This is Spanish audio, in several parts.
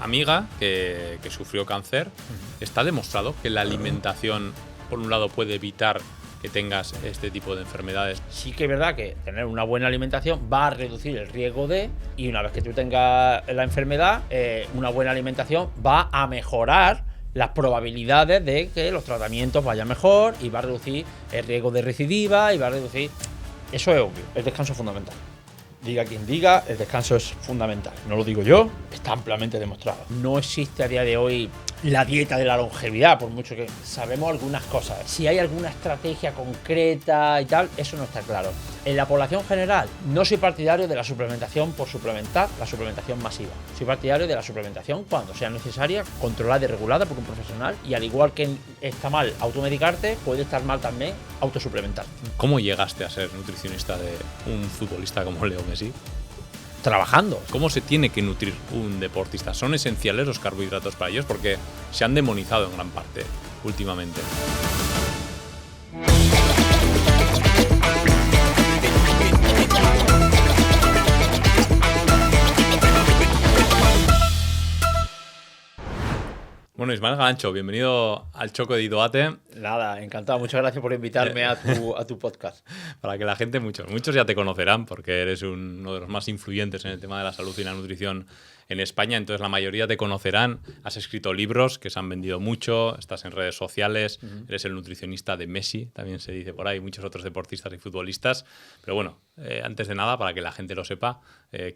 amiga que sufrió cáncer. Está demostrado que la alimentación, por un lado, puede evitar que tengas este tipo de enfermedades. Sí que es verdad que tener una buena alimentación va a reducir el riesgo de, y una vez que tú tengas la enfermedad, una buena alimentación va a mejorar las probabilidades de que los tratamientos vayan mejor y va a reducir el riesgo de recidiva y va a reducir... Eso es obvio, el descanso es fundamental. Diga quien diga, el descanso es fundamental. No lo digo yo, está ampliamente demostrado. No existe a día de hoy la dieta de la longevidad, por mucho que sabemos algunas cosas. Si hay alguna estrategia concreta y tal, eso no está claro. En la población general, no soy partidario de la suplementación por suplementar, la suplementación masiva. Soy partidario de la suplementación cuando sea necesaria, controlada y regulada por un profesional. Y al igual que está mal automedicarte, puede estar mal también autosuplementar. ¿Cómo llegaste a ser nutricionista de un futbolista como Leo Messi? Trabajando. ¿Cómo se tiene que nutrir un deportista? ¿Son esenciales los carbohidratos para ellos? Porque se han demonizado en gran parte últimamente. Bueno, Ismael Galancho, bienvenido al Choco de Idoate. Nada, encantado. Muchas gracias por invitarme a tu podcast. Para que la gente, muchos ya te conocerán porque eres uno de los más influyentes en el tema de la salud y la nutrición en España. Entonces la mayoría te conocerán. Has escrito libros que se han vendido mucho, estás en redes sociales, eres el nutricionista de Messi, también se dice por ahí, muchos otros deportistas y futbolistas. Pero bueno, antes de nada, para que la gente lo sepa,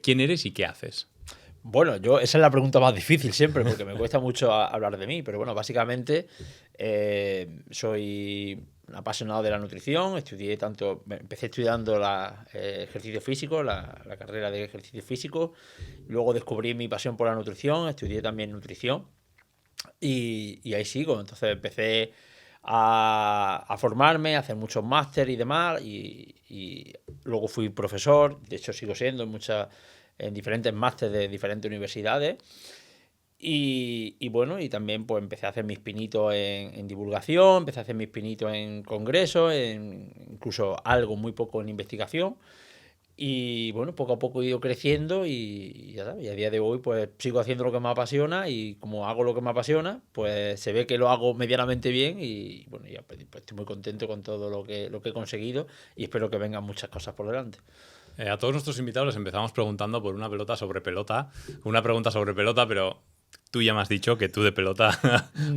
¿quién eres y qué haces? Bueno, esa es la pregunta más difícil siempre, porque me cuesta mucho hablar de mí, pero bueno, básicamente soy un apasionado de la nutrición, empecé estudiando ejercicio físico, la carrera de ejercicio físico, luego descubrí mi pasión por la nutrición, estudié también nutrición y ahí sigo, entonces empecé a formarme, a hacer muchos máster y demás, y luego fui profesor, de hecho sigo siendo en diferentes másteres de diferentes universidades y bueno, y también pues empecé a hacer mis pinitos en divulgación, empecé a hacer mis pinitos en congresos, incluso algo muy poco en investigación y bueno, poco a poco he ido creciendo y ya sabes, y a día de hoy pues sigo haciendo lo que me apasiona y como hago lo que me apasiona, pues se ve que lo hago medianamente bien y bueno, ya pues estoy muy contento con todo lo que he conseguido y espero que vengan muchas cosas por delante. A todos nuestros invitados les empezamos preguntando por una pregunta sobre pelota, pero tú ya me has dicho que tú de pelota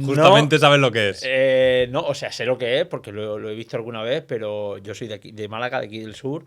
justamente sabes lo que es. No, o sea, sé lo que es porque lo he visto alguna vez, pero yo soy de aquí, de Málaga, de aquí del sur,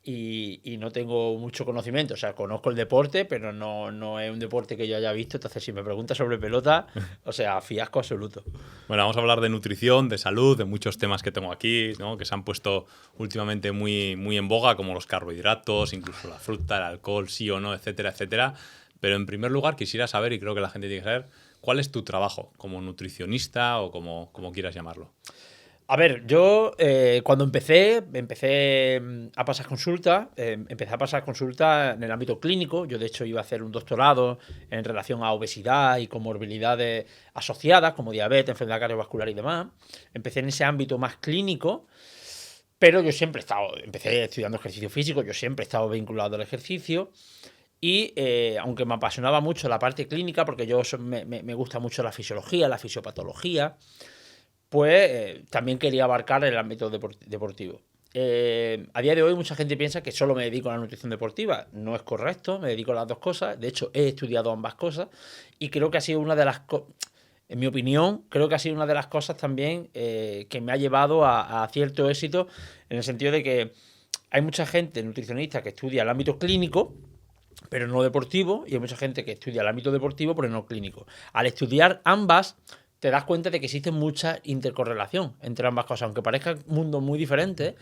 y no tengo mucho conocimiento. O sea, conozco el deporte, pero no es un deporte que yo haya visto. Entonces, si me preguntas sobre pelota, o sea, fiasco absoluto. Bueno, vamos a hablar de nutrición, de salud, de muchos temas que tengo aquí, ¿no? Que se han puesto últimamente muy, muy en boga, como los carbohidratos, incluso la fruta, el alcohol, sí o no, etcétera, etcétera. Pero en primer lugar quisiera saber, y creo que la gente tiene que saber, ¿cuál es tu trabajo como nutricionista o como quieras llamarlo? A ver, yo cuando empecé a pasar consulta, empecé a pasar consulta en el ámbito clínico. Yo, de hecho, iba a hacer un doctorado en relación a obesidad y comorbilidades asociadas, como diabetes, enfermedad cardiovascular y demás. Empecé en ese ámbito más clínico, pero yo siempre empecé estudiando ejercicio físico, yo siempre he estado vinculado al ejercicio. Y aunque me apasionaba mucho la parte clínica, porque me gusta mucho la fisiología, la fisiopatología, pues también quería abarcar el ámbito deportivo. A día de hoy mucha gente piensa que solo me dedico a la nutrición deportiva. No es correcto, me dedico a las dos cosas. De hecho, he estudiado ambas cosas y creo que ha sido una de las cosas, en mi opinión, creo que ha sido una de las cosas también que me ha llevado a cierto éxito, en el sentido de que hay mucha gente nutricionista que estudia el ámbito clínico, pero no deportivo, y hay mucha gente que estudia el ámbito deportivo, pero no clínico. Al estudiar ambas, te das cuenta de que existe mucha intercorrelación entre ambas cosas, aunque parezcan mundos muy diferentes.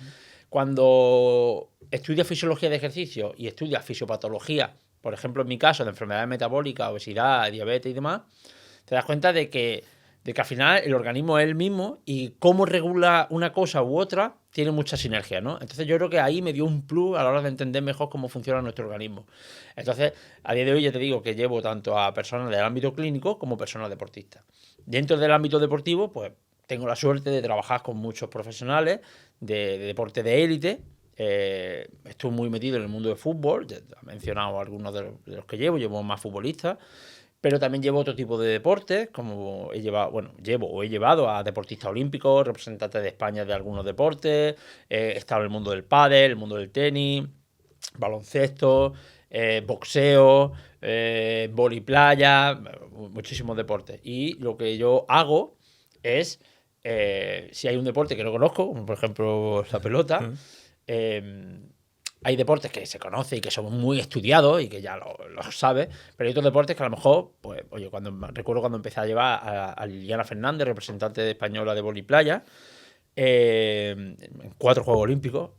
Cuando estudias fisiología de ejercicio y estudias fisiopatología, por ejemplo, en mi caso, de enfermedades metabólicas, obesidad, diabetes y demás, te das cuenta de que al final el organismo es el mismo y cómo regula una cosa u otra tiene mucha sinergia, ¿no? Entonces yo creo que ahí me dio un plus a la hora de entender mejor cómo funciona nuestro organismo. Entonces, a día de hoy ya te digo que llevo tanto a personas del ámbito clínico como personas deportistas. Dentro del ámbito deportivo, pues tengo la suerte de trabajar con muchos profesionales de deporte de élite. Estuve muy metido en el mundo del fútbol, ya he mencionado algunos de los que llevo más futbolistas. pero también llevo otro tipo de deportes, como he llevado a deportistas olímpicos, representantes de España de algunos deportes, he estado en el mundo del pádel, el mundo del tenis, baloncesto, boxeo, vóley playa, muchísimos deportes. Y lo que yo hago es, si hay un deporte que no conozco, como por ejemplo la pelota, hay deportes que se conocen y que son muy estudiados y que ya lo sabes, pero hay otros deportes que a lo mejor, pues, oye, recuerdo cuando empecé a llevar a Liliana Fernández, representante española de vóley playa, en 4 Juegos Olímpicos,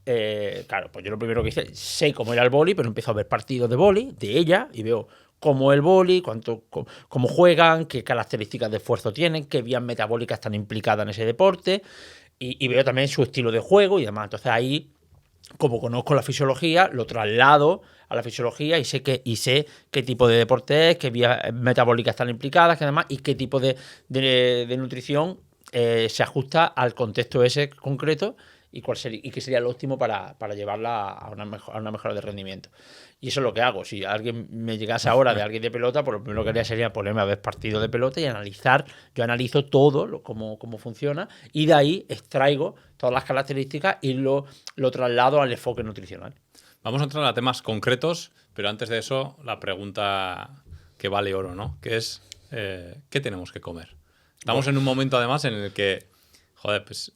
claro, pues yo lo primero que hice, sé cómo era el vóley, pero empiezo a ver partidos de vóley de ella y veo cómo el vóley, cómo juegan, qué características de esfuerzo tienen, qué vías metabólicas están implicadas en ese deporte y veo también su estilo de juego y demás. Entonces ahí, como conozco la fisiología, lo traslado a la fisiología y sé qué tipo de deporte es, qué vías metabólicas están implicadas, que además, y qué tipo de nutrición se ajusta al contexto ese concreto y qué sería lo óptimo para llevarla a una mejora de rendimiento. Y eso es lo que hago. Si alguien me llegase ahora de alguien de pelota, pues lo primero que haría sería ponerme a ver partidos de pelota y analizar. Yo analizo todo, cómo funciona, y de ahí extraigo todas las características y lo traslado al enfoque nutricional. Vamos a entrar a temas concretos, pero antes de eso, la pregunta que vale oro, ¿no? Que es, ¿qué tenemos que comer? Estamos en un momento, además, en el que, joder, pues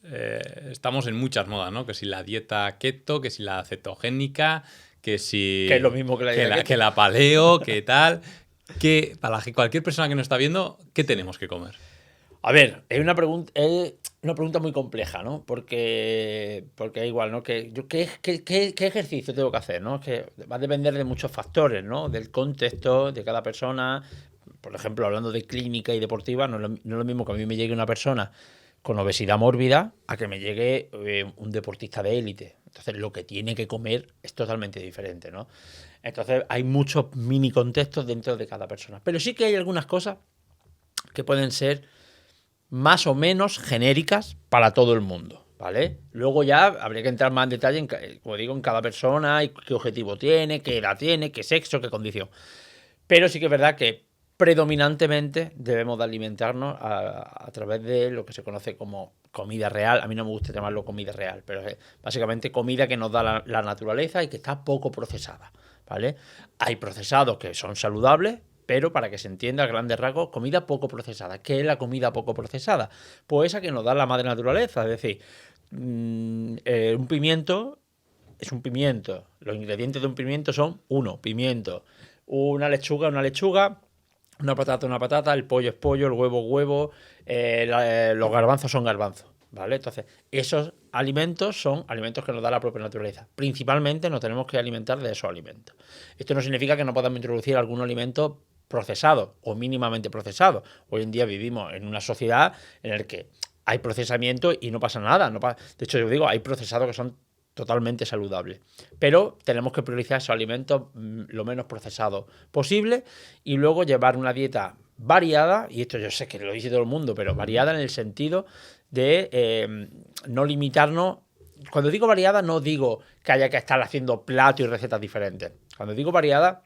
estamos en muchas modas, ¿no? Que si la dieta keto, que si la cetogénica, que si... Que es lo mismo que la dieta keto. Que la paleo, que tal... Que para cualquier persona que nos está viendo, ¿qué tenemos que comer? A ver, es una pregunta muy compleja, ¿no? Porque igual, ¿no? ¿Qué ejercicio tengo que hacer, ¿no? Que va a depender de muchos factores, ¿no? Del contexto de cada persona. Por ejemplo, hablando de clínica y deportiva, no es lo mismo que a mí me llegue una persona con obesidad mórbida a que me llegue un deportista de élite. Entonces, lo que tiene que comer es totalmente diferente, ¿no? Entonces, hay muchos mini contextos dentro de cada persona. Pero sí que hay algunas cosas que pueden ser más o menos genéricas para todo el mundo, ¿vale? Luego ya habría que entrar más en detalle, como digo, en cada persona, y qué objetivo tiene, qué edad tiene, qué sexo, qué condición. Pero sí que es verdad que predominantemente debemos de alimentarnos a través de lo que se conoce como comida real. A mí no me gusta llamarlo comida real, pero es básicamente comida que nos da la naturaleza y que está poco procesada, ¿vale? Hay procesados que son saludables, pero para que se entienda a grandes rasgos, comida poco procesada. ¿Qué es la comida poco procesada? Pues esa que nos da la madre naturaleza, es decir, un pimiento es un pimiento. Los ingredientes de un pimiento son pimiento, una lechuga, una patata, el pollo es pollo, el huevo es huevo, los garbanzos son garbanzos, ¿vale? Entonces, esos alimentos son alimentos que nos da la propia naturaleza. Principalmente nos tenemos que alimentar de esos alimentos. Esto no significa que no podamos introducir algún alimento procesado o mínimamente procesado. Hoy en día vivimos en una sociedad en la que hay procesamiento y no pasa nada. De hecho, yo digo, hay procesados que son totalmente saludables. Pero tenemos que priorizar esos alimentos lo menos procesados posible y luego llevar una dieta variada, y esto yo sé que lo dice todo el mundo, pero variada en el sentido de no limitarnos. Cuando digo variada no digo que haya que estar haciendo platos y recetas diferentes. Cuando digo variada,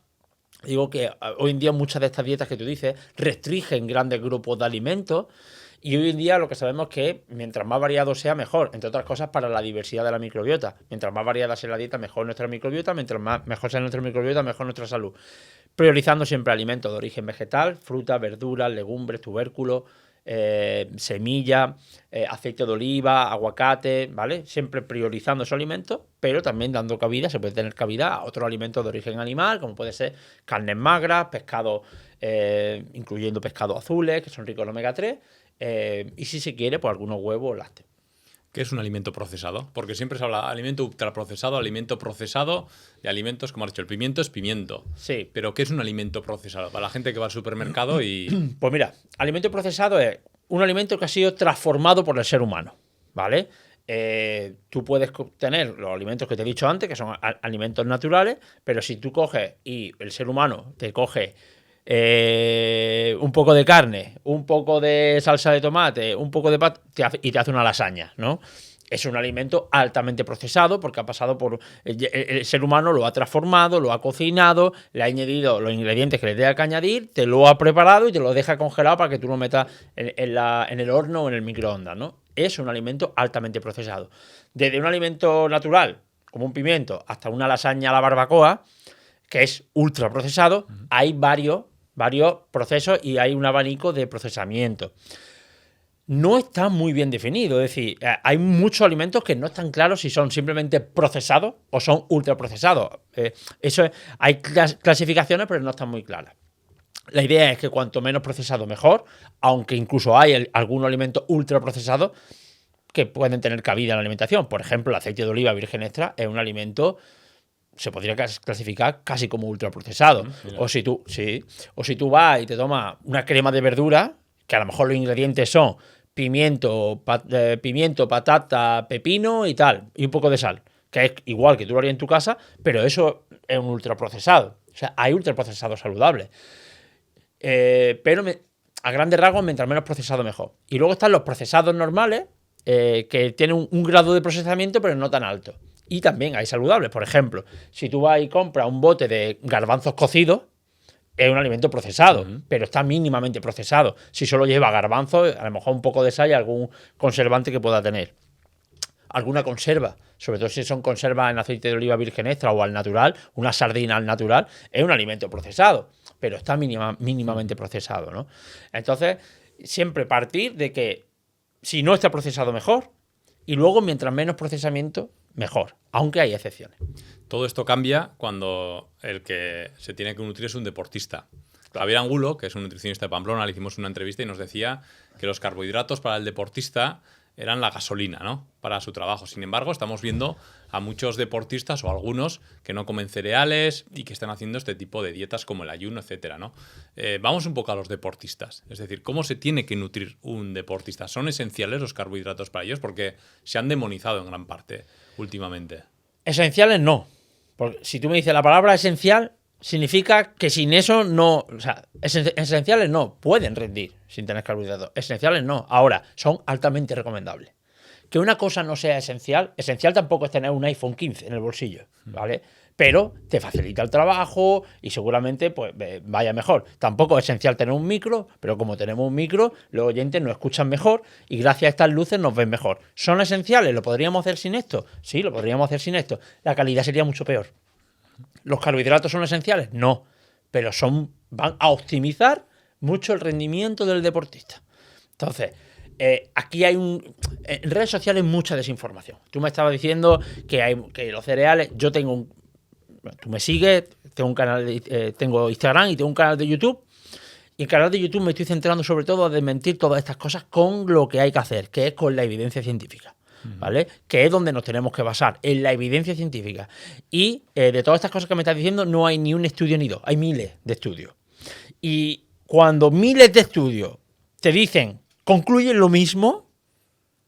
digo que hoy en día muchas de estas dietas que tú dices restringen grandes grupos de alimentos. Y hoy en día lo que sabemos es que mientras más variado sea, mejor. Entre otras cosas, para la diversidad de la microbiota. Mientras más variada sea la dieta, mejor nuestra microbiota. Mientras mejor sea nuestra microbiota, mejor nuestra salud. Priorizando siempre alimentos de origen vegetal, frutas, verduras, legumbres, tubérculos, semillas, aceite de oliva, aguacate, ¿vale? Siempre priorizando esos alimentos, pero también dando cabida, se puede tener cabida a otros alimentos de origen animal, como puede ser carnes magras, pescado, incluyendo pescados azules, que son ricos en omega 3, y si se quiere, pues algunos huevos o lácteos. ¿Qué es un alimento procesado? Porque siempre se habla de alimento ultraprocesado y alimentos, como ha dicho, el pimiento es pimiento. Sí. Pero ¿qué es un alimento procesado? Para la gente que va al supermercado y... Pues mira, alimento procesado es un alimento que ha sido transformado por el ser humano, ¿vale? Tú puedes tener los alimentos que te he dicho antes, que son alimentos naturales, pero si tú coges y el ser humano te coge un poco de carne, un poco de salsa de tomate, un poco de y te hace una lasaña, ¿no? es un alimento altamente procesado porque ha pasado por... El ser humano lo ha transformado, lo ha cocinado, le ha añadido los ingredientes que le tenga que añadir, te lo ha preparado y te lo deja congelado para que tú lo metas en el horno o en el microondas, ¿no? Es un alimento altamente procesado. Desde un alimento natural, como un pimiento, hasta una lasaña a la barbacoa, que es ultra procesado, hay varios procesos y hay un abanico de procesamiento. No está muy bien definido, es decir, hay muchos alimentos que no están claros si son simplemente procesados o son ultraprocesados. Hay clasificaciones, pero no están muy claras. La idea es que cuanto menos procesado mejor, aunque incluso hay algunos alimentos ultraprocesados que pueden tener cabida en la alimentación. Por ejemplo, el aceite de oliva virgen extra es un alimento, se podría clasificar casi como ultraprocesado. O si tú vas y te tomas una crema de verdura, que a lo mejor los ingredientes son pimiento, patata, pepino y tal, y un poco de sal, que es igual que tú lo harías en tu casa, pero eso es un ultraprocesado. O sea, hay ultraprocesados saludables. Pero a grandes rasgos, mientras menos procesado, mejor. Y luego están los procesados normales, que tienen un grado de procesamiento, pero no tan alto. Y también hay saludables. Por ejemplo, si tú vas y compras un bote de garbanzos cocidos, es un alimento procesado, pero está mínimamente procesado. Si solo lleva garbanzos, a lo mejor un poco de sal y algún conservante que pueda tener. Alguna conserva, sobre todo si son conservas en aceite de oliva virgen extra o al natural, una sardina al natural, es un alimento procesado, pero está mínimamente procesado, ¿no? Entonces, siempre partir de que si no está procesado, mejor, y luego, mientras menos procesamiento, mejor, aunque hay excepciones. Todo esto cambia cuando el que se tiene que nutrir es un deportista. Javier Angulo, que es un nutricionista de Pamplona, le hicimos una entrevista y nos decía que los carbohidratos para el deportista eran la gasolina, ¿no?, para su trabajo. Sin embargo, estamos viendo a muchos deportistas o algunos que no comen cereales y que están haciendo este tipo de dietas como el ayuno, etcétera, ¿no? Vamos un poco a los deportistas. Es decir, ¿cómo se tiene que nutrir un deportista? ¿Son esenciales los carbohidratos para ellos? Porque se han demonizado en gran parte últimamente. Esenciales no. Porque si tú me dices la palabra esencial, significa que sin eso no... O sea, esenciales no, pueden rendir sin tener carbohidratos. Esenciales no. Ahora, son altamente recomendables. Que una cosa no sea esencial tampoco es tener un iPhone 15 en el bolsillo, ¿vale? Pero te facilita el trabajo y seguramente pues vaya mejor. Tampoco es esencial tener un micro, pero como tenemos un micro, los oyentes nos escuchan mejor y gracias a estas luces nos ven mejor. ¿Son esenciales? ¿Lo podríamos hacer sin esto? Sí, lo podríamos hacer sin esto. La calidad sería mucho peor. ¿Los carbohidratos son esenciales? No, pero van a optimizar mucho el rendimiento del deportista. Entonces, aquí hay en redes sociales mucha desinformación. Tú me estabas diciendo que los cereales... Yo tengo tú me sigues, tengo un canal tengo Instagram y tengo un canal de YouTube. Y en el canal de YouTube me estoy centrando sobre todo a desmentir todas estas cosas con lo que hay que hacer, que es con la evidencia científica. ¿Vale? Que es donde nos tenemos que basar, en la evidencia científica. Y de todas estas cosas que me estás diciendo, no hay ni un estudio ni dos, hay miles de estudios. Y cuando miles de estudios te dicen, concluyen lo mismo,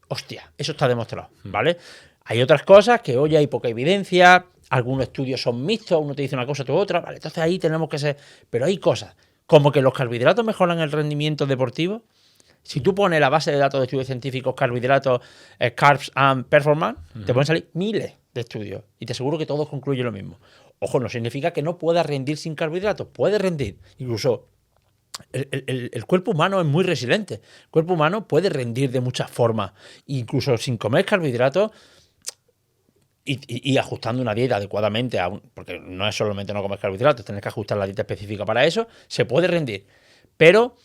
hostia, eso está demostrado, ¿vale? Hay otras cosas que hoy hay poca evidencia, algunos estudios son mixtos, uno te dice una cosa, otro otra, ¿vale? Entonces ahí tenemos que ser... Pero hay cosas, como que los carbohidratos mejoran el rendimiento deportivo. Si tú pones la base de datos de estudios científicos, carbohidratos, carbs and performance, te pueden salir miles de estudios. Y te aseguro que todos concluyen lo mismo. Ojo, no significa que no puedas rendir sin carbohidratos. Puedes rendir. Incluso el cuerpo humano es muy resiliente. El cuerpo humano puede rendir de muchas formas. Incluso sin comer carbohidratos y ajustando una dieta adecuadamente, porque no es solamente no comer carbohidratos, tienes que ajustar la dieta específica para eso, se puede rendir. Pero...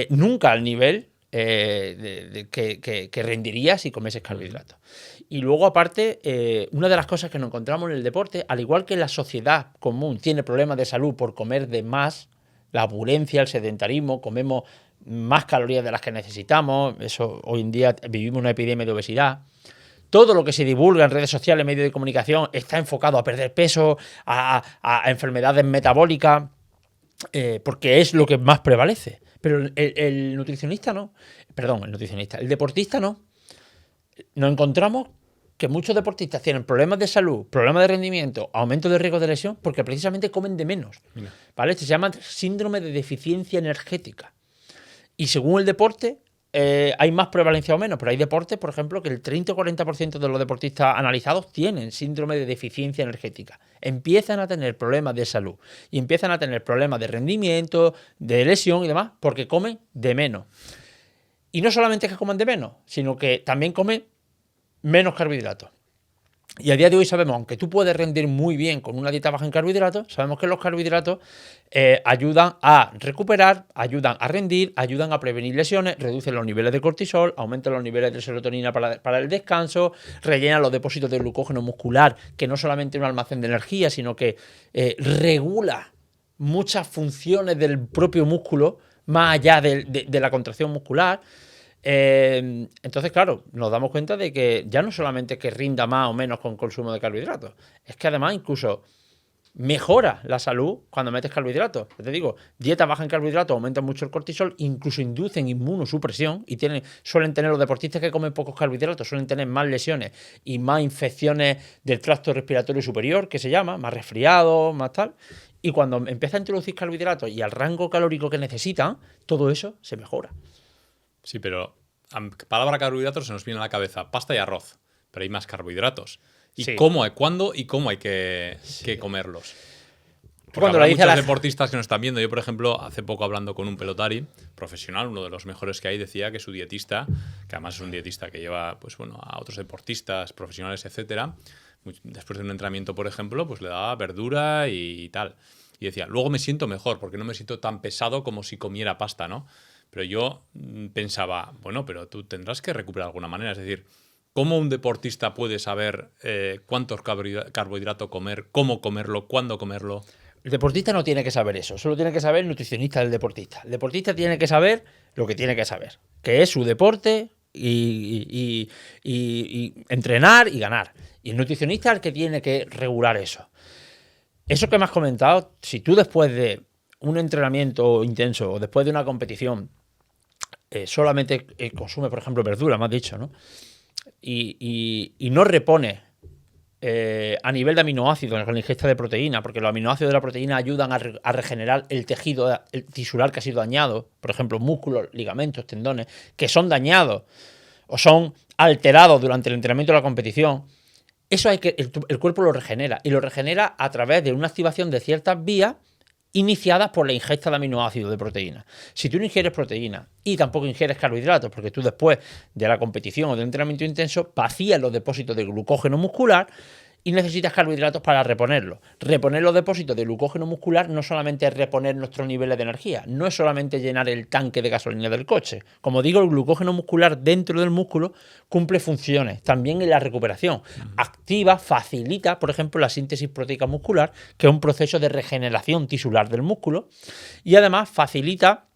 nunca al nivel que rendiría si comieses carbohidratos. Y luego, aparte, una de las cosas que nos encontramos en el deporte, al igual que la sociedad común tiene problemas de salud por comer de más, la opulencia, el sedentarismo, comemos más calorías de las que necesitamos, eso hoy en día vivimos una epidemia de obesidad. Todo lo que se divulga en redes sociales, medios de comunicación, está enfocado a perder peso, a enfermedades metabólicas, porque es lo que más prevalece. Pero el nutricionista no. Perdón, el deportista no. Nos encontramos que muchos deportistas tienen problemas de salud, problemas de rendimiento, aumento de riesgo de lesión, porque precisamente comen de menos. ¿Vale? Esto se llama síndrome de deficiencia energética. Y según el deporte, hay más prevalencia o menos, pero hay deportes, por ejemplo, que el 30 o 40% de los deportistas analizados tienen síndrome de deficiencia energética. Empiezan a tener problemas de salud y empiezan a tener problemas de rendimiento, de lesión y demás, porque comen de menos. Y no solamente es que coman de menos, sino que también comen menos carbohidratos. Y a día de hoy sabemos, aunque tú puedes rendir muy bien con una dieta baja en carbohidratos, sabemos que los carbohidratos ayudan a recuperar, ayudan a rendir, ayudan a prevenir lesiones, reducen los niveles de cortisol, aumentan los niveles de serotonina para el descanso, rellenan los depósitos de glucógeno muscular, que no solamente es un almacén de energía, sino que regula muchas funciones del propio músculo, más allá de la contracción muscular. Entonces, claro, nos damos cuenta de que ya no solamente que rinda más o menos con consumo de carbohidratos, es que además incluso mejora la salud cuando metes carbohidratos. Te digo, dieta baja en carbohidratos aumenta mucho el cortisol, incluso inducen inmunosupresión y suelen tener los deportistas que comen pocos carbohidratos, suelen tener más lesiones y más infecciones del tracto respiratorio superior, que se llama, más resfriados, más tal. Y cuando empieza a introducir carbohidratos y al rango calórico que necesitan, todo eso se mejora. Sí, pero palabra carbohidratos se nos viene a la cabeza pasta y arroz, pero hay más carbohidratos. ¿Y sí. cuándo y cómo hay que comerlos? Porque Cuando habrá le dice muchos deportistas que nos están viendo. Yo, por ejemplo, hace poco hablando con un pelotari profesional, uno de los mejores que hay, decía que su dietista, que además es un dietista que lleva pues, bueno, a otros deportistas profesionales, etcétera, después de un entrenamiento, por ejemplo, pues le daba verdura y tal. Y decía, luego me siento mejor porque no me siento tan pesado como si comiera pasta, ¿no? Pero yo pensaba, bueno, pero tú tendrás que recuperar de alguna manera. Es decir, ¿cómo un deportista puede saber cuántos carbohidratos comer, cómo comerlo, cuándo comerlo? El deportista no tiene que saber eso, solo tiene que saber el nutricionista del deportista. El deportista tiene que saber lo que tiene que saber, que es su deporte y entrenar y ganar. Y el nutricionista es el que tiene que regular eso. Eso que me has comentado, si tú después de un entrenamiento intenso o después de una competición solamente consume, por ejemplo, verdura, me has dicho, ¿no? Y no repone a nivel de aminoácidos con la ingesta de proteína, porque los aminoácidos de la proteína ayudan a regenerar el tejido tisular que ha sido dañado, por ejemplo, músculos, ligamentos, tendones, que son dañados o son alterados durante el entrenamiento de la competición. Eso el cuerpo lo regenera, y lo regenera a través de una activación de ciertas vías iniciadas por la ingesta de aminoácidos de proteína. Si tú no ingieres proteína y tampoco ingieres carbohidratos, porque tú después de la competición o del entrenamiento intenso vacías los depósitos de glucógeno muscular y necesitas carbohidratos para reponerlo. Reponer los depósitos de glucógeno muscular no solamente es reponer nuestros niveles de energía, no es solamente llenar el tanque de gasolina del coche. Como digo, el glucógeno muscular dentro del músculo cumple funciones, también en la recuperación. Activa, facilita, por ejemplo, la síntesis proteica muscular, que es un proceso de regeneración tisular del músculo, y además facilita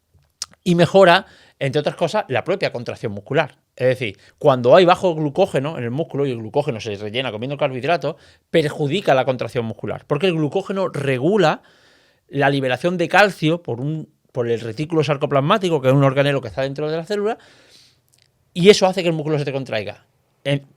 y mejora, entre otras cosas, la propia contracción muscular. Es decir, cuando hay bajo glucógeno en el músculo y el glucógeno se rellena comiendo carbohidratos, perjudica la contracción muscular, porque el glucógeno regula la liberación de calcio por el retículo sarcoplasmático, que es un organelo que está dentro de la célula, y eso hace que el músculo se te contraiga.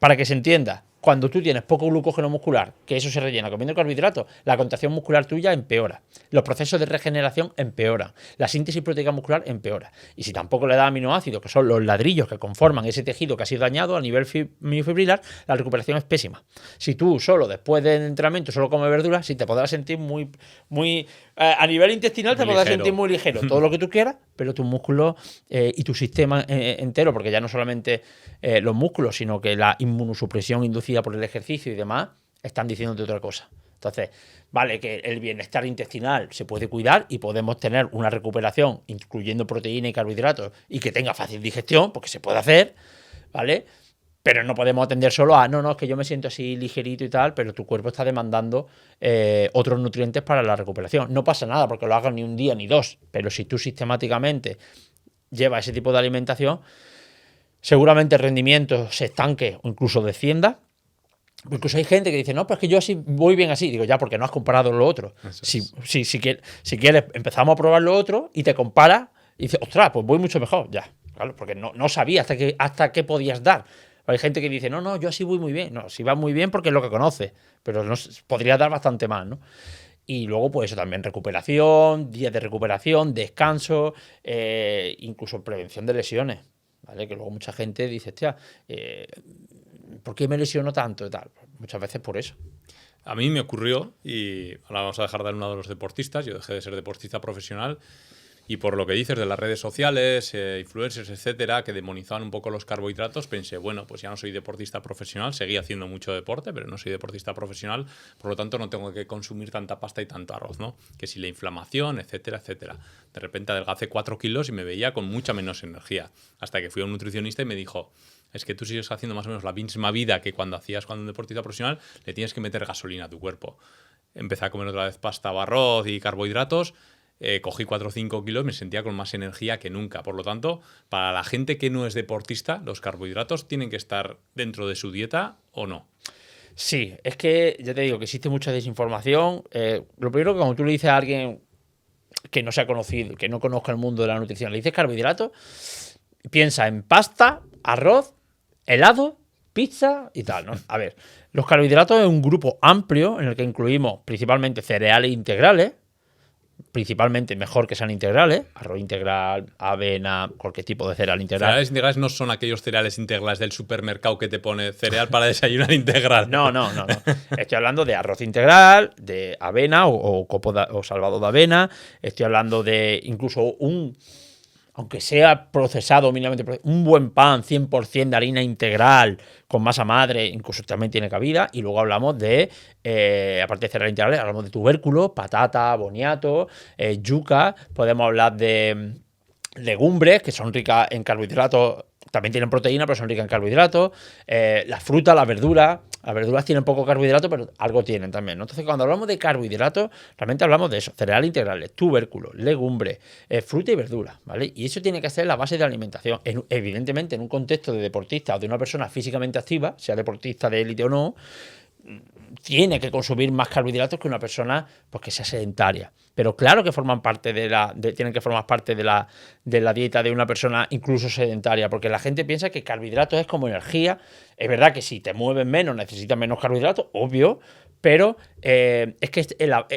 Para que se entienda, cuando tú tienes poco glucógeno muscular, que eso se rellena comiendo carbohidratos, la contracción muscular tuya empeora. Los procesos de regeneración empeoran. La síntesis proteica muscular empeora. Y si tampoco le da aminoácidos, que son los ladrillos que conforman ese tejido que ha sido dañado a nivel miofibrilar, la recuperación es pésima. Si tú solo después del entrenamiento solo comes verduras, sí te podrás sentir muy a nivel intestinal te podrás sentir muy ligero, todo lo que tú quieras, pero tus músculos y tu sistema entero, porque ya no solamente los músculos, sino que la inmunosupresión inducida por el ejercicio y demás, están diciéndote otra cosa. Entonces, vale que el bienestar intestinal se puede cuidar y podemos tener una recuperación, incluyendo proteína y carbohidratos, y que tenga fácil digestión, porque se puede hacer, ¿vale? Pero no podemos atender solo a, no, es que yo me siento así ligerito y tal, pero tu cuerpo está demandando otros nutrientes para la recuperación. No pasa nada porque lo hagas ni un día ni dos, pero si tú sistemáticamente llevas ese tipo de alimentación, seguramente el rendimiento se estanque o incluso descienda. Incluso hay gente que dice, no, pues que yo así voy bien así. Digo, ya, porque no has comparado lo otro. Si quieres, empezamos a probar lo otro y te comparas y dices, ostras, pues voy mucho mejor. Ya, claro, porque no sabía hasta qué podías dar. Hay gente que dice, no, yo así voy muy bien. No, si vas muy bien porque es lo que conoces, pero podría dar bastante más, ¿no? Y luego, pues eso también, recuperación, días de recuperación, descanso, incluso prevención de lesiones. ¿vale? Que luego mucha gente dice, hostia, ¿por qué me lesiono tanto y tal? Muchas veces por eso. A mí me ocurrió, y ahora vamos a dejar de lado a los deportistas, yo dejé de ser deportista profesional, y por lo que dices de las redes sociales, influencers, etcétera, que demonizaban un poco los carbohidratos, pensé, bueno, pues ya no soy deportista profesional, seguí haciendo mucho deporte, pero no soy deportista profesional, por lo tanto no tengo que consumir tanta pasta y tanto arroz, ¿no? Que si la inflamación, etcétera, etcétera. De repente adelgacé 4 kilos y me veía con mucha menos energía, hasta que fui a un nutricionista y me dijo, es que tú sigues haciendo más o menos la misma vida que cuando hacías cuando un deportista profesional, le tienes que meter gasolina a tu cuerpo. Empecé a comer otra vez pasta, arroz y carbohidratos. Cogí 4 o 5 kilos, me sentía con más energía que nunca. Por lo tanto, para la gente que no es deportista, los carbohidratos tienen que estar dentro de su dieta o no. Sí, es que ya te digo que existe mucha desinformación. Lo primero que cuando tú le dices a alguien que no se ha conocido, que no conozca el mundo de la nutrición, le dices carbohidratos, piensa en pasta, arroz, helado, pizza y tal, ¿no? A ver, los carbohidratos es un grupo amplio en el que incluimos principalmente cereales integrales, principalmente mejor que sean integrales, arroz integral, avena, cualquier tipo de cereal integral. Cereales integrales no son aquellos cereales integrales del supermercado que te pone cereal para desayunar integral. No. Estoy hablando de arroz integral, de avena o o salvado de avena. Estoy hablando de incluso aunque sea procesado, mínimamente procesado, un buen pan 100% de harina integral con masa madre, incluso también tiene cabida. Y luego hablamos de, aparte de cereales integrales, hablamos de tubérculos, patata, boniato, yuca. Podemos hablar de legumbres, que son ricas en carbohidratos, también tienen proteína, pero son ricas en carbohidratos. Las frutas, las verduras tienen poco carbohidrato, pero algo tienen también, ¿no? Entonces, cuando hablamos de carbohidratos, realmente hablamos de eso: cereales integrales, tubérculos, legumbres, fruta y verdura, ¿vale? Y eso tiene que ser la base de alimentación. Evidentemente, en un contexto de deportista o de una persona físicamente activa, sea deportista de élite o no, tiene que consumir más carbohidratos que una persona pues, que sea sedentaria. Pero claro que forman parte tienen que formar parte de la dieta de una persona incluso sedentaria, porque la gente piensa que carbohidratos es como energía. Es verdad que si te mueves menos necesitas menos carbohidratos, obvio, pero es que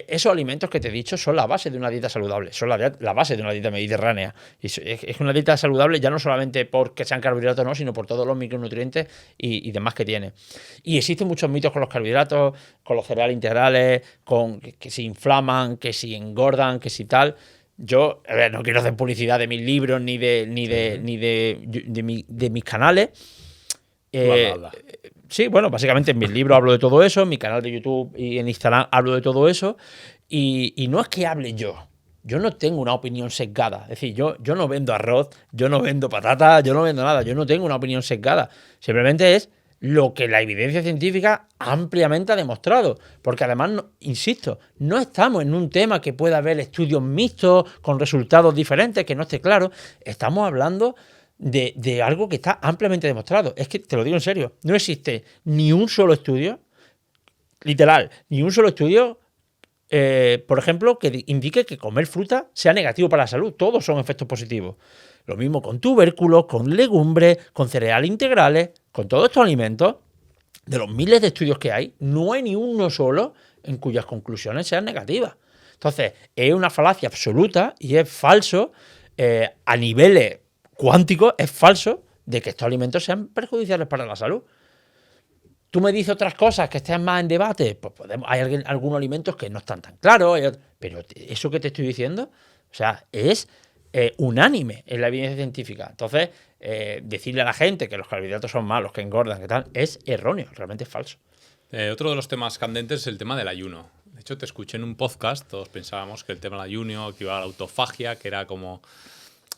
esos alimentos que te he dicho son la base de una dieta saludable, son la base de una dieta mediterránea. Es una dieta saludable ya no solamente porque sean carbohidratos, no, sino por todos los micronutrientes y demás que tiene. Y existen muchos mitos con los carbohidratos, con los cereales integrales, con que se inflaman, que si engordan, que si tal. Yo, a ver, no quiero hacer publicidad de mis libros ni de mis canales. Sí, bueno, básicamente en mis libros hablo de todo eso, en mi canal de YouTube y en Instagram hablo de todo eso, y no es que hable yo no tengo una opinión sesgada, es decir, yo no vendo arroz, yo no vendo patatas, yo no vendo nada, yo no tengo una opinión sesgada, simplemente es lo que la evidencia científica ampliamente ha demostrado, porque además, insisto, no estamos en un tema que pueda haber estudios mixtos con resultados diferentes, que no esté claro, estamos hablando de algo que está ampliamente demostrado. Es que, te lo digo en serio, no existe ni un solo estudio, literal, ni un solo estudio, por ejemplo, que indique que comer fruta sea negativo para la salud. Todos son efectos positivos. Lo mismo con tubérculos, con legumbres, con cereales integrales, con todos estos alimentos. De los miles de estudios que hay, no hay ni uno solo en cuyas conclusiones sean negativas. Entonces, es una falacia absoluta y es falso a niveles cuánticos, es falso de que estos alimentos sean perjudiciales para la salud. Tú me dices otras cosas que estén más en debate, pues hay algunos alimentos que no están tan claros, pero eso que te estoy diciendo, o sea, es unánime en la evidencia científica. Entonces, decirle a la gente que los carbohidratos son malos, que engordan, que tal, es erróneo, realmente es falso. Otro de los temas candentes es el tema del ayuno. De hecho, te escuché en un podcast, todos pensábamos que el tema del ayuno, que iba a la autofagia, que era como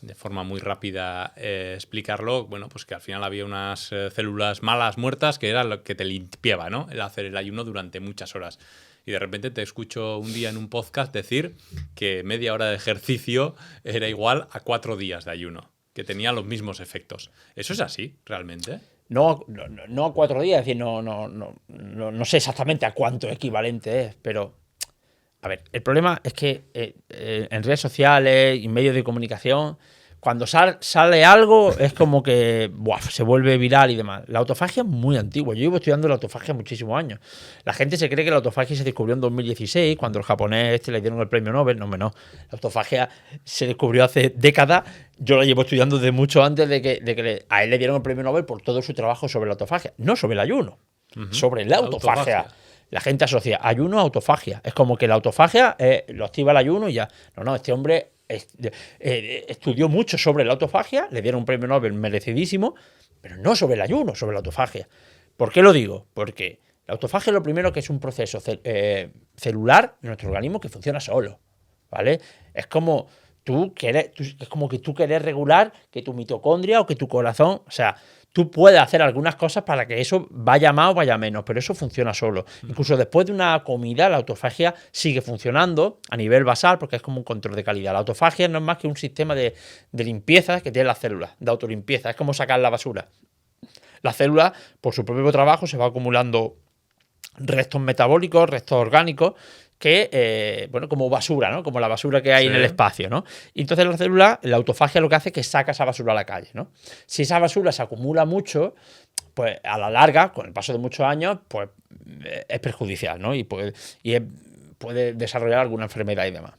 de forma muy rápida explicarlo, bueno, pues que al final había unas células malas muertas que era lo que te limpiaba, ¿no? El hacer el ayuno durante muchas horas. Y de repente te escucho un día en un podcast decir que media hora de ejercicio era igual a 4 días de ayuno, que tenía los mismos efectos. ¿Eso es así, realmente? No a 4 días, es decir, no sé exactamente a cuánto equivalente es, pero a ver, el problema es que en redes sociales y medios de comunicación, cuando sale algo es como que se vuelve viral y demás. La autofagia es muy antigua. Yo llevo estudiando la autofagia muchísimos años. La gente se cree que la autofagia se descubrió en 2016, cuando el japonés le dieron el premio Nobel. No, no. La autofagia se descubrió hace décadas. Yo la llevo estudiando desde mucho antes de que a él le dieron el premio Nobel por todo su trabajo sobre la autofagia. No sobre el ayuno, sobre la autofagia. La gente asocia ayuno a autofagia. Es como que la autofagia lo activa el ayuno y ya. No, este hombre estudió mucho sobre la autofagia, le dieron un premio Nobel merecidísimo, pero no sobre el ayuno, sobre la autofagia. ¿Por qué lo digo? Porque la autofagia es lo primero que es un proceso celular en nuestro organismo que funciona solo, ¿vale? Es como que tú quieres regular que tu mitocondria o que tu corazón, o sea, tú puedes hacer algunas cosas para que eso vaya más o vaya menos, pero eso funciona solo. Incluso después de una comida, la autofagia sigue funcionando a nivel basal porque es como un control de calidad. La autofagia no es más que un sistema de limpieza que tiene las células, de autolimpieza. Es como sacar la basura. La célula, por su propio trabajo, se va acumulando restos metabólicos, restos orgánicos, que, como basura, ¿no? Como la basura que hay en el espacio, ¿no? Y entonces la célula, la autofagia lo que hace es que saca esa basura a la calle, ¿no? Si esa basura se acumula mucho, pues a la larga, con el paso de muchos años, pues es perjudicial, ¿no? Y puede desarrollar alguna enfermedad y demás.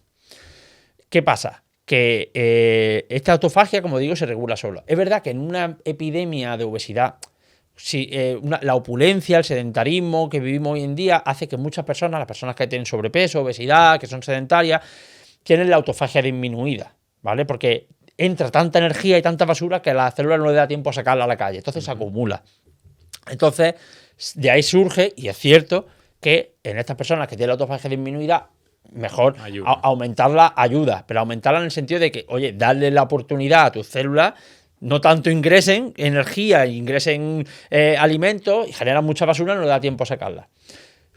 ¿Qué pasa? Que esta autofagia, como digo, se regula sola. Es verdad que en una epidemia de obesidad, la opulencia, el sedentarismo que vivimos hoy en día hace que muchas personas, las personas que tienen sobrepeso, obesidad, que son sedentarias, tienen la autofagia disminuida, ¿vale? Porque entra tanta energía y tanta basura que a la célula no le da tiempo a sacarla a la calle, entonces se acumula. Entonces, de ahí surge, y es cierto, que en estas personas que tienen la autofagia disminuida, mejor aumentarla ayuda, pero aumentarla en el sentido de que, oye, darle la oportunidad a tus células, no tanto ingresen energía, ingresen alimentos y generan mucha basura, no le da tiempo a sacarla.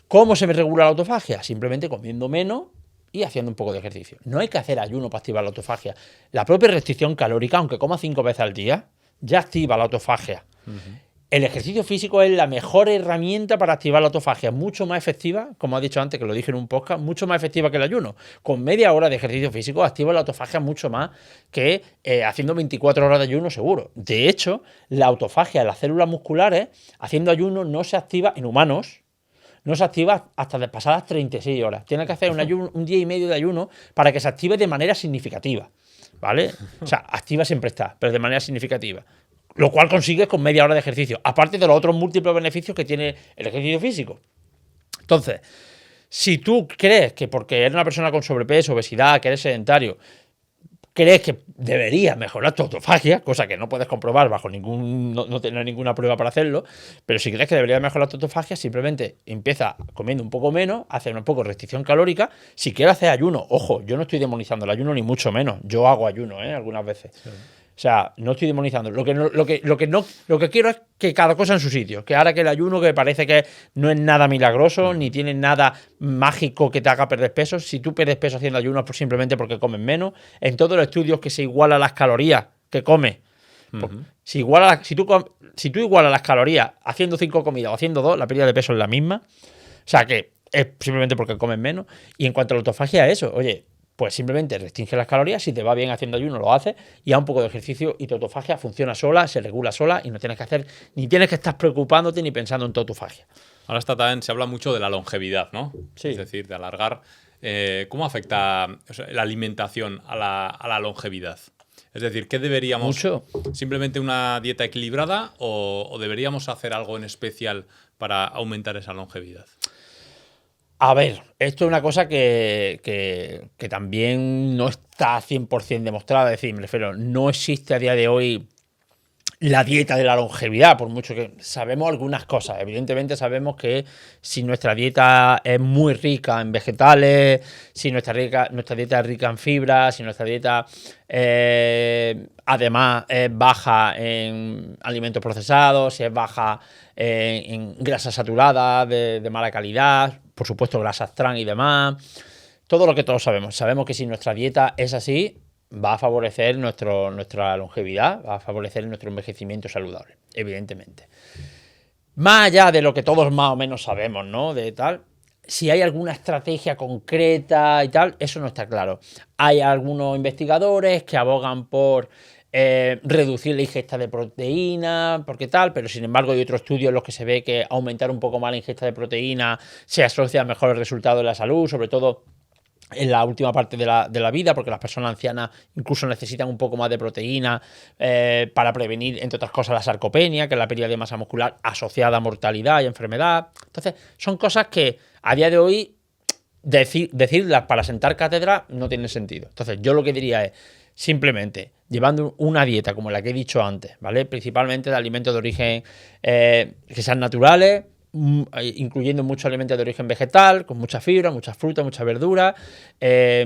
¿Cómo se regula la autofagia? Simplemente comiendo menos y haciendo un poco de ejercicio. No hay que hacer ayuno para activar la autofagia. La propia restricción calórica, aunque coma 5 veces al día, ya activa la autofagia. El ejercicio físico es la mejor herramienta para activar la autofagia, mucho más efectiva, como he dicho antes, que lo dije en un podcast, mucho más efectiva que el ayuno. Con media hora de ejercicio físico activa la autofagia mucho más que haciendo 24 horas de ayuno seguro. De hecho, la autofagia en las células musculares, haciendo ayuno, no se activa en humanos, no se activa hasta de pasadas 36 horas. Tiene que hacer un día y medio de ayuno para que se active de manera significativa, ¿vale? O sea, activa siempre está, pero de manera significativa. Lo cual consigues con media hora de ejercicio, aparte de los otros múltiples beneficios que tiene el ejercicio físico. Entonces, si tú crees que porque eres una persona con sobrepeso, obesidad, que eres sedentario, crees que deberías mejorar tu autofagia, cosa que no puedes comprobar bajo no tener ninguna prueba para hacerlo, pero si crees que deberías mejorar tu autofagia, simplemente empieza comiendo un poco menos, hace un poco de restricción calórica. Si quieres hacer ayuno, ojo, yo no estoy demonizando el ayuno ni mucho menos, yo hago ayuno, algunas veces. Sí. O sea, no estoy demonizando. Lo que quiero es que cada cosa en su sitio. Que ahora que el ayuno, que parece que no es nada milagroso, ni tiene nada mágico que te haga perder peso. Si tú pierdes peso haciendo ayuno, pues simplemente porque comes menos. En todos los estudios que se igualan las calorías que comes. Si tú igualas las calorías haciendo 5 comidas o haciendo 2, la pérdida de peso es la misma. O sea que es simplemente porque comes menos. Y en cuanto a la autofagia, eso, oye, pues simplemente restringe las calorías, si te va bien haciendo ayuno lo haces y haz un poco de ejercicio y tu autofagia funciona sola, se regula sola y no tienes que hacer, ni tienes que estar preocupándote ni pensando en tu autofagia. Ahora también se habla mucho de la longevidad, ¿no? Sí. Es decir, de alargar. ¿Cómo afecta la alimentación a la longevidad? Es decir, ¿qué deberíamos? Mucho. ¿Simplemente una dieta equilibrada o deberíamos hacer algo en especial para aumentar esa longevidad? A ver, esto es una cosa que también no está 100% demostrada. Es decir, me refiero, no existe a día de hoy la dieta de la longevidad, por mucho que sabemos algunas cosas. Evidentemente sabemos que si nuestra dieta es muy rica en vegetales, si nuestra dieta es rica en fibras, si nuestra dieta además es baja en alimentos procesados, si es baja en grasas saturadas de mala calidad, por supuesto grasas trans y demás, todo lo que todos sabemos. Sabemos que si nuestra dieta es así, va a favorecer nuestra longevidad, va a favorecer nuestro envejecimiento saludable, evidentemente. Más allá de lo que todos más o menos sabemos, ¿no? De tal, si hay alguna estrategia concreta y tal, eso no está claro. Hay algunos investigadores que abogan por reducir la ingesta de proteína, porque tal, pero sin embargo hay otros estudios en los que se ve que aumentar un poco más la ingesta de proteína se asocia a mejores resultados en la salud, sobre todo en la última parte de la vida, porque las personas ancianas incluso necesitan un poco más de proteína para prevenir, entre otras cosas, la sarcopenia, que es la pérdida de masa muscular asociada a mortalidad y enfermedad. Entonces, son cosas que a día de hoy decirlas para sentar cátedra no tiene sentido. Entonces, yo lo que diría es, simplemente, llevando una dieta como la que he dicho antes, ¿vale? Principalmente de alimentos de origen que sean naturales, incluyendo muchos alimentos de origen vegetal, con mucha fibra, mucha fruta, mucha verdura,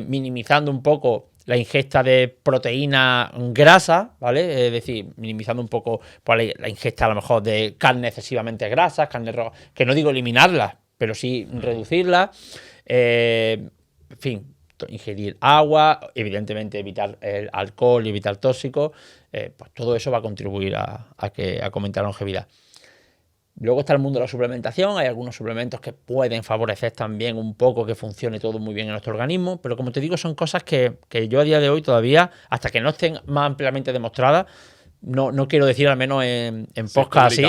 minimizando un poco la ingesta de proteína grasa, ¿vale? Es decir, minimizando un poco pues, la ingesta a lo mejor de carne excesivamente grasa, carne roja, que no digo eliminarla, pero sí reducirla. En fin, ingerir agua, evidentemente evitar el alcohol y evitar tóxicos, pues todo eso va a contribuir a aumentar la longevidad. Luego está el mundo de la suplementación, hay algunos suplementos que pueden favorecer también un poco que funcione todo muy bien en nuestro organismo, pero como te digo, son cosas que yo a día de hoy todavía, hasta que no estén más ampliamente demostradas, no quiero decir al menos en podcast así.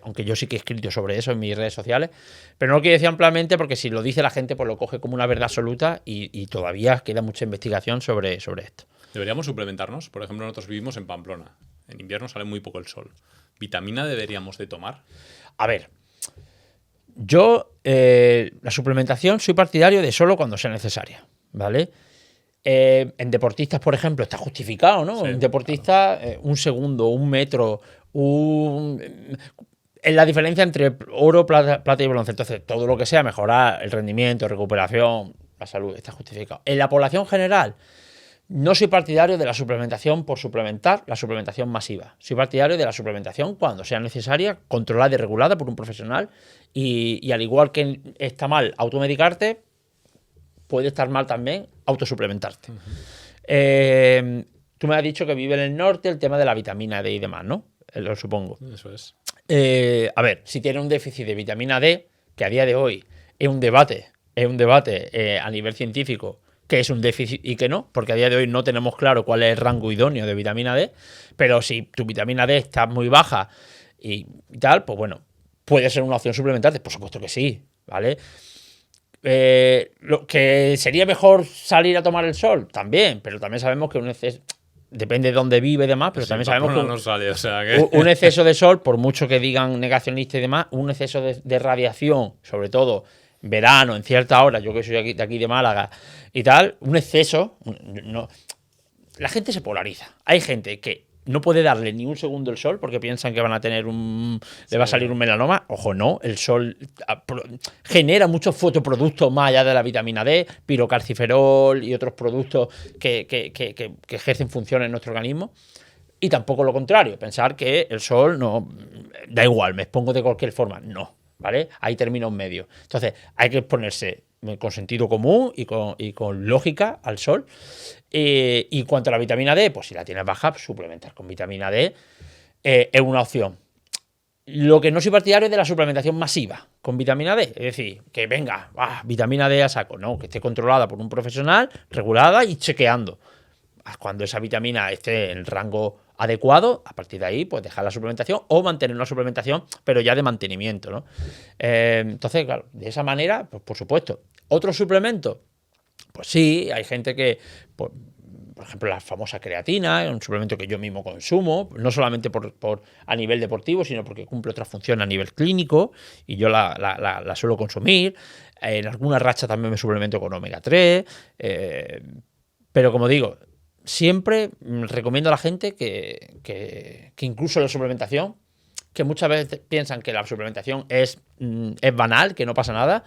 Aunque yo sí que he escrito sobre eso en mis redes sociales, pero no lo quiero decir ampliamente porque si lo dice la gente pues lo coge como una verdad absoluta y todavía queda mucha investigación sobre esto. ¿Deberíamos suplementarnos? Por ejemplo, nosotros vivimos en Pamplona. En invierno sale muy poco el sol. ¿Vitamina deberíamos de tomar? A ver, yo la suplementación soy partidario de solo cuando sea necesaria, ¿vale? En deportistas, por ejemplo, está justificado, ¿no? Sí, un deportista, claro. Un segundo, un metro, es la diferencia entre oro, plata y bronce. Entonces, todo lo que sea mejorar el rendimiento, recuperación, la salud, está justificado. En la población general, no soy partidario de la suplementación por suplementar, la suplementación masiva. Soy partidario de la suplementación cuando sea necesaria, controlada y regulada por un profesional. Y al igual que está mal automedicarte, puede estar mal también autosuplementarte. Tú me has dicho que vive en el norte el tema de la vitamina D y demás, ¿no? Lo supongo. Eso es. A ver, si tiene un déficit de vitamina D, que a día de hoy es un debate a nivel científico, que es un déficit y que no, porque a día de hoy no tenemos claro cuál es el rango idóneo de vitamina D, pero si tu vitamina D está muy baja y tal, pues bueno, puede ser una opción suplementarte, por supuesto que sí, ¿vale? Lo que sería mejor salir a tomar el sol, también, pero también sabemos que un exceso, depende de dónde vive y demás, pero sí, también sabemos que no sale, o sea que un exceso de sol, por mucho que digan negacionista y demás, un exceso de radiación, sobre todo verano, en cierta hora, yo que soy de aquí de Málaga y tal, un exceso, no, la gente se polariza. Hay gente que no puede darle ni un segundo el sol porque piensan que van a tener le va a salir un melanoma. Ojo, no, el sol genera muchos fotoproductos más allá de la vitamina D, pirocalciferol y otros productos que ejercen funciones en nuestro organismo. Y tampoco lo contrario, pensar que el sol no da igual, me expongo de cualquier forma. No, ¿vale? Ahí termina un medio. Entonces, hay que exponerse con sentido común y con lógica al sol. Y en cuanto a la vitamina D, pues si la tienes baja, suplementar con vitamina D es una opción. Lo que no soy partidario es de la suplementación masiva con vitamina D. Es decir, que venga, vitamina D a saco. No, que esté controlada por un profesional, regulada y chequeando. Cuando esa vitamina esté en el rango adecuado, a partir de ahí, pues dejar la suplementación o mantener una suplementación, pero ya de mantenimiento, ¿no? Entonces, claro, de esa manera, pues por supuesto. ¿Otros suplementos? Pues sí, hay gente que, por ejemplo, la famosa creatina, es un suplemento que yo mismo consumo, no solamente a nivel deportivo, sino porque cumple otra función a nivel clínico y yo la suelo consumir. En alguna racha también me suplemento con omega 3, pero como digo, siempre recomiendo a la gente que incluso la suplementación, que muchas veces piensan que la suplementación es banal, que no pasa nada,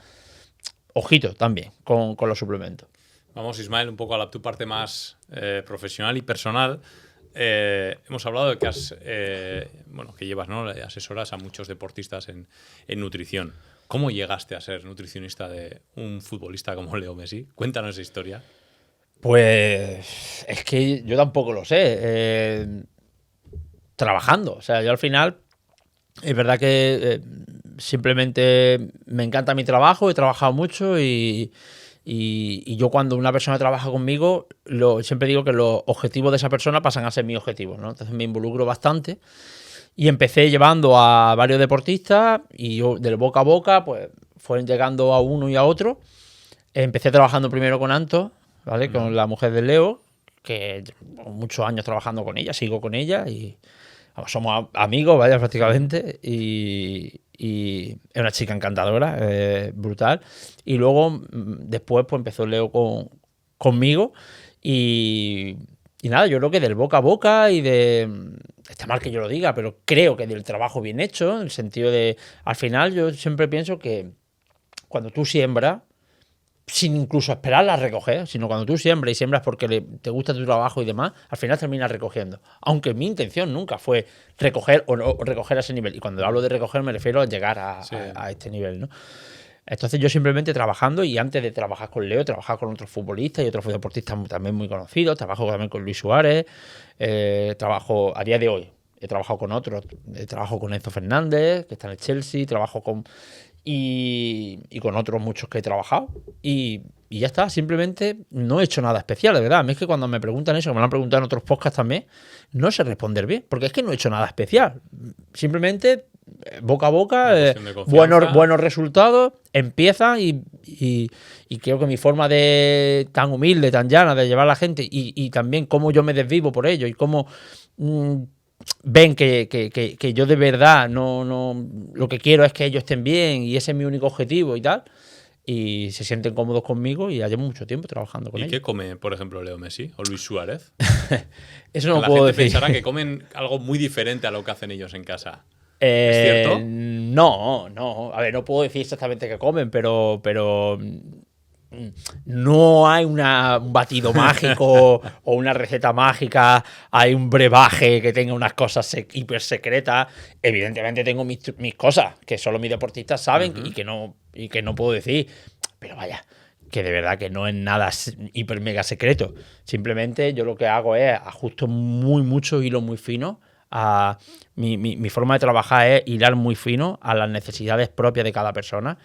ojito también con los suplementos. Vamos, Ismael, un poco a tu parte más profesional y personal. Hemos hablado de que llevas, ¿no? Asesoras a muchos deportistas en nutrición. ¿Cómo llegaste a ser nutricionista de un futbolista como Leo Messi? Cuéntanos esa historia. Pues es que yo tampoco lo sé. Trabajando. O sea, yo al final, es verdad que simplemente me encanta mi trabajo, he trabajado mucho y Y yo cuando una persona trabaja conmigo, siempre digo que los objetivos de esa persona pasan a ser mis objetivos, ¿no? Entonces me involucro bastante y empecé llevando a varios deportistas y yo, del boca a boca, pues fueron llegando a uno y a otro. Empecé trabajando primero con Anto, ¿vale? Con la mujer de Leo, que llevo muchos años trabajando con ella, sigo con ella y vamos, somos amigos, vaya, prácticamente. Y es una chica encantadora, brutal. Y luego, después, pues empezó Leo conmigo y nada, yo creo que del boca a boca y de... Está mal que yo lo diga, pero creo que del trabajo bien hecho, en el sentido de... Al final yo siempre pienso que cuando tú siembras, sin incluso esperarla a recoger, sino cuando tú siembras y siembras porque te gusta tu trabajo y demás, al final terminas recogiendo. Aunque mi intención nunca fue recoger o no recoger a ese nivel. Y cuando hablo de recoger me refiero a llegar a este nivel, ¿no? Entonces yo simplemente trabajando, y antes de trabajar con Leo, trabajaba con otros futbolistas y otros deportistas también muy conocidos. Trabajo también con Luis Suárez, trabajo a día de hoy. He trabajado con otros, trabajo con Enzo Fernández, que está en el Chelsea, trabajo con... Y con otros muchos que he trabajado. Y ya está, simplemente no he hecho nada especial, de verdad. A mí es que cuando me preguntan eso, que me lo han preguntado en otros podcasts también, no sé responder bien, porque es que no he hecho nada especial. Simplemente boca a boca, buenos resultados, empiezan y creo que mi forma de tan humilde, tan llana de llevar a la gente y también cómo yo me desvivo por ello y cómo... ven que yo de verdad no lo que quiero es que ellos estén bien y ese es mi único objetivo y tal, y se sienten cómodos conmigo y llevo mucho tiempo trabajando con ellos. ¿Y qué come, por ejemplo, Leo Messi o Luis Suárez? Eso no la puedo gente decir. pensará que comen algo muy diferente a lo que hacen ellos en casa. ¿Es cierto? No. A ver, no puedo decir exactamente qué comen, pero no hay un batido mágico o una receta mágica, hay un brebaje que tenga unas cosas hiper secretas. Evidentemente tengo mis cosas que solo mis deportistas saben y que no puedo decir, pero vaya, que de verdad que no es nada hiper mega secreto. Simplemente yo lo que hago es ajusto muchos hilos muy finos. Mi forma de trabajar es hilar muy fino a las necesidades propias de cada persona.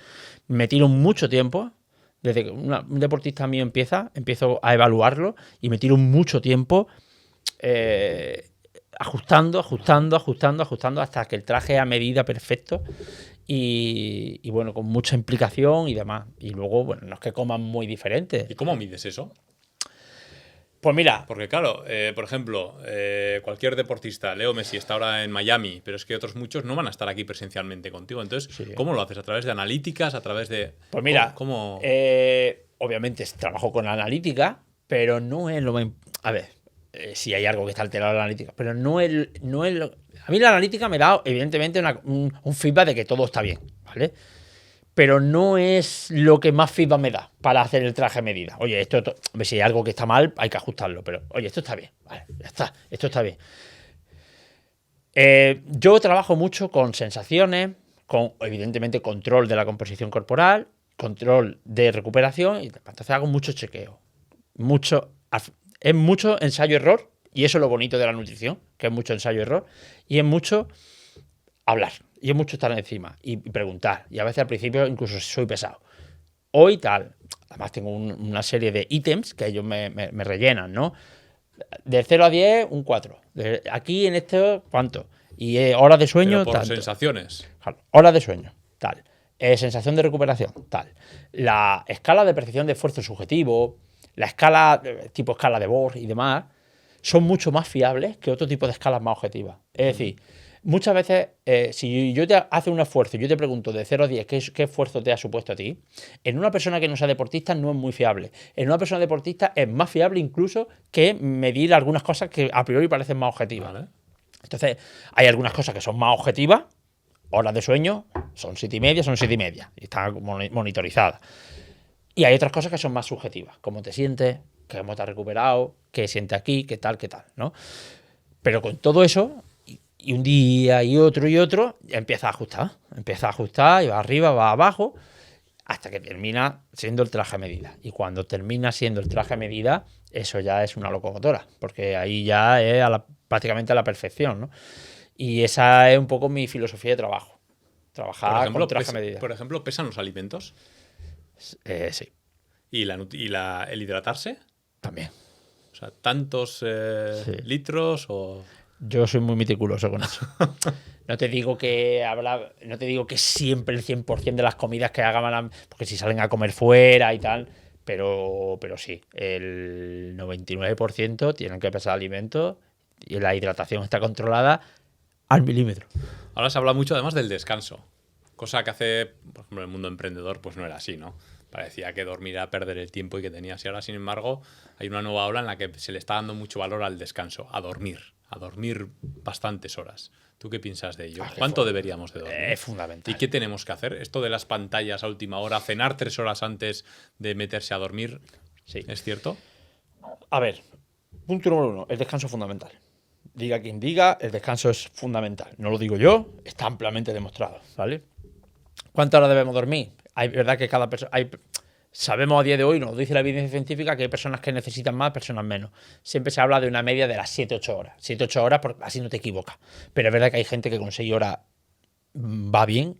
Me tiro mucho tiempo. Desde que un deportista mío empiezo a evaluarlo y me tiro mucho tiempo ajustando hasta que el traje a medida perfecto y bueno, con mucha implicación y demás. Y luego, bueno, no es que coman muy diferente. ¿Y cómo mides eso? Pues mira. Porque claro, por ejemplo, cualquier deportista, Leo Messi está ahora en Miami, pero es que otros muchos no van a estar aquí presencialmente contigo. Entonces, sí. ¿Cómo lo haces? ¿A través de analíticas? ¿A través de...? Pues mira, ¿cómo? Obviamente trabajo con analítica, pero no es lo mismo. A ver, si hay algo que está alterado en la analítica, pero no es a mí la analítica me da, evidentemente, un feedback de que todo está bien, ¿vale? Pero no es lo que más feedback me da para hacer el traje a medida. Oye, si hay algo que está mal, hay que ajustarlo, pero oye, esto está bien, vale, ya está, esto está bien. Yo trabajo mucho con sensaciones, con evidentemente control de la composición corporal, control de recuperación, y entonces hago mucho chequeo. Es mucho ensayo-error, y eso es lo bonito de la nutrición, que es mucho ensayo-error, y es mucho hablar. Y es mucho estar encima y preguntar. Y a veces al principio incluso soy pesado. Hoy tal. Además tengo una serie de ítems que ellos me rellenan, ¿no? De 0 a 10, un 4. Aquí en esto, ¿cuánto? Y horas de sueño, pero por tanto. Sensaciones. Horas de sueño, tal. Sensación de recuperación, tal. La escala de percepción de esfuerzo subjetivo, la escala, tipo escala de Borg y demás, son mucho más fiables que otro tipo de escalas más objetivas. Es decir, muchas veces, si yo te hago un esfuerzo y yo te pregunto de 0 a 10 qué esfuerzo te ha supuesto a ti, en una persona que no sea deportista no es muy fiable. En una persona deportista es más fiable incluso que medir algunas cosas que a priori parecen más objetivas. Vale. Entonces, hay algunas cosas que son más objetivas. Horas de sueño son 7:30, y están monitorizadas. Y hay otras cosas que son más subjetivas. Cómo te sientes, cómo te has recuperado, qué sientes aquí, qué tal, ¿no? Pero con todo eso... Y un día y otro, empieza a ajustar, y va arriba, va abajo, hasta que termina siendo el traje a medida. Y cuando termina siendo el traje a medida, eso ya es una locomotora, porque ahí ya es prácticamente a la perfección, ¿no? Y esa es un poco mi filosofía de trabajo. Trabajar con traje a medida. Por ejemplo, ¿pesan los alimentos? Sí. ¿Y el hidratarse? También. O sea, ¿tantos litros o...? Yo soy muy meticuloso con eso. No te digo que siempre el 100% de las comidas que hagan, porque si salen a comer fuera y tal, pero sí, el 99% tienen que pesar alimentos y la hidratación está controlada al milímetro. Ahora se habla mucho además del descanso, cosa que hace, por ejemplo, en el mundo emprendedor, pues no era así, ¿no? Parecía que dormir era perder el tiempo y que tenías. Y ahora, sin embargo, hay una nueva ola en la que se le está dando mucho valor al descanso, a dormir bastantes horas. ¿Tú qué piensas de ello? ¿Cuánto deberíamos de dormir? Es fundamental. ¿Y qué tenemos que hacer? Esto de las pantallas a última hora, cenar 3 horas antes de meterse a dormir, Sí. ¿es cierto? A ver, punto número 1, el descanso es fundamental. Diga quien diga, el descanso es fundamental. No lo digo yo, está ampliamente demostrado, ¿vale? ¿Cuántas horas debemos dormir? Hay verdad que cada persona... Sabemos a día de hoy, nos dice la evidencia científica, que hay personas que necesitan más, personas menos. Siempre se habla de una media de las 7-8 horas. 7-8 horas, porque así no te equivocas. Pero es verdad que hay gente que con 6 horas va bien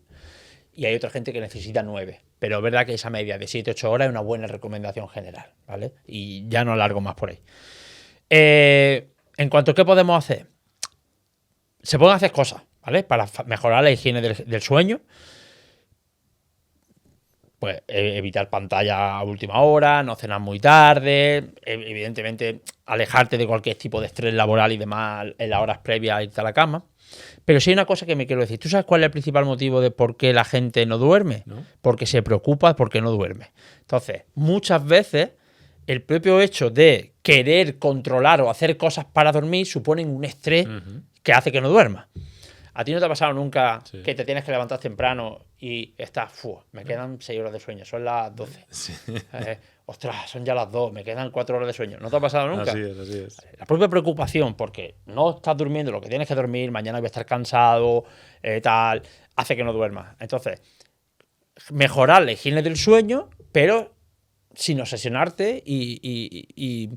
y hay otra gente que necesita 9. Pero es verdad que esa media de 7-8 horas es una buena recomendación general, ¿vale? Y ya no alargo más por ahí. En cuanto a qué podemos hacer, se pueden hacer cosas, ¿vale? Para mejorar la higiene del sueño. Pues evitar pantalla a última hora, no cenar muy tarde, evidentemente alejarte de cualquier tipo de estrés laboral y demás en las horas previas a irte a la cama. Pero sí hay una cosa que me quiero decir. ¿Tú sabes cuál es el principal motivo de por qué la gente no duerme? ¿No? Porque se preocupa porque no duerme. Entonces, muchas veces el propio hecho de querer controlar o hacer cosas para dormir suponen un estrés que hace que no duermas. ¿A ti no te ha pasado nunca que te tienes que levantar temprano y estás, me quedan 6 horas de sueño, son las 12? Sí. Ostras, son ya las 2, me quedan 4 horas de sueño. ¿No te ha pasado nunca? Así es. La propia preocupación, porque no estás durmiendo lo que tienes que dormir, mañana voy a estar cansado, tal, hace que no duermas. Entonces, mejorar la higiene del sueño, pero sin obsesionarte y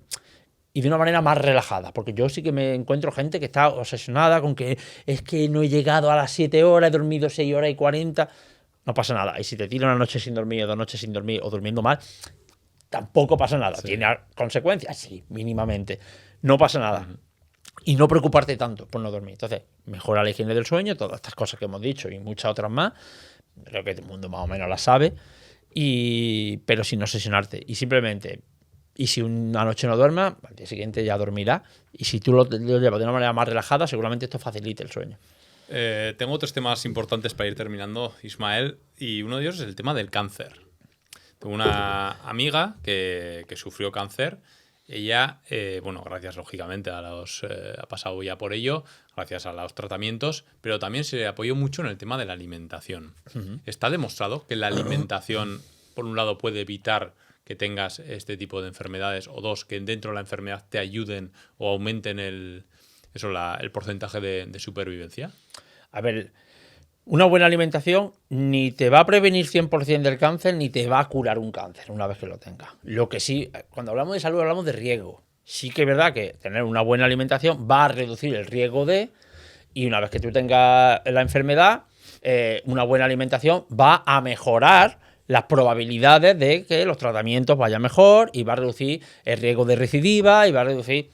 de una manera más relajada, porque yo sí que me encuentro gente que está obsesionada con que es que no he llegado a las 7 horas, he dormido 6 horas y 40, no pasa nada. Y si te tira una noche sin dormir, o 2 noches sin dormir, o durmiendo mal, tampoco pasa nada. Sí. ¿Tiene consecuencias? Sí, mínimamente. No pasa nada. Y no preocuparte tanto por no dormir. Entonces, mejora la higiene del sueño, todas estas cosas que hemos dicho y muchas otras más, creo que todo el mundo más o menos las sabe, pero sin obsesionarte. Y simplemente... Y si una noche no duerma, al día siguiente ya dormirá. Y si tú lo llevas de una manera más relajada, seguramente esto facilite el sueño. Tengo 3 temas importantes para ir terminando, Ismael, y uno de ellos es el tema del cáncer. Tengo una amiga que sufrió cáncer. Ella, gracias lógicamente ha pasado ya por ello, gracias a los tratamientos, pero también se apoyó mucho en el tema de la alimentación. Está demostrado que la alimentación, por un lado, puede evitar que tengas este tipo de enfermedades, o 2, que dentro de la enfermedad te ayuden o aumenten el porcentaje de supervivencia? A ver, una buena alimentación ni te va a prevenir 100% del cáncer, ni te va a curar un cáncer una vez que lo tengas. Lo que sí, cuando hablamos de salud hablamos de riesgo. Sí que es verdad que tener una buena alimentación va a reducir el riesgo y una vez que tú tengas la enfermedad, una buena alimentación va a mejorar las probabilidades de que los tratamientos vayan mejor y va a reducir el riesgo de recidiva y va a reducir...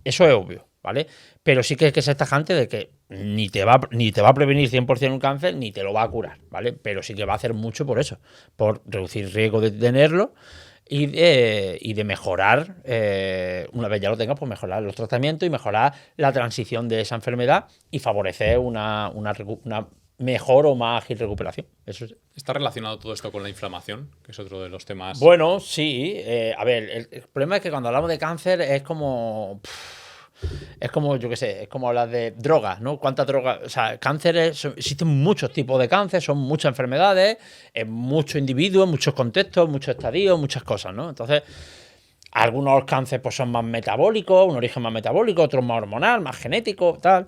Eso es obvio, ¿vale? Pero sí que hay que ser tajante de que ni te va a prevenir 100% un cáncer, ni te lo va a curar, ¿vale? Pero sí que va a hacer mucho por eso, por reducir el riesgo de tenerlo y de mejorar, una vez ya lo tengas, pues mejorar los tratamientos y mejorar la transición de esa enfermedad y favorecer una mejor o más ágil recuperación. Eso es. ¿Está relacionado todo esto con la inflamación, que es otro de los temas? Bueno, sí. A ver, el problema es que cuando hablamos de cáncer es como, yo qué sé, es como hablar de drogas, ¿no? ¿Cuántas drogas? O sea, existen muchos tipos de cáncer, son muchas enfermedades, en muchos individuos, en muchos contextos, muchos estadios, muchas cosas, ¿no? Entonces, algunos cánceres pues, son más metabólicos, un origen más metabólico, otros más hormonal, más genético, tal.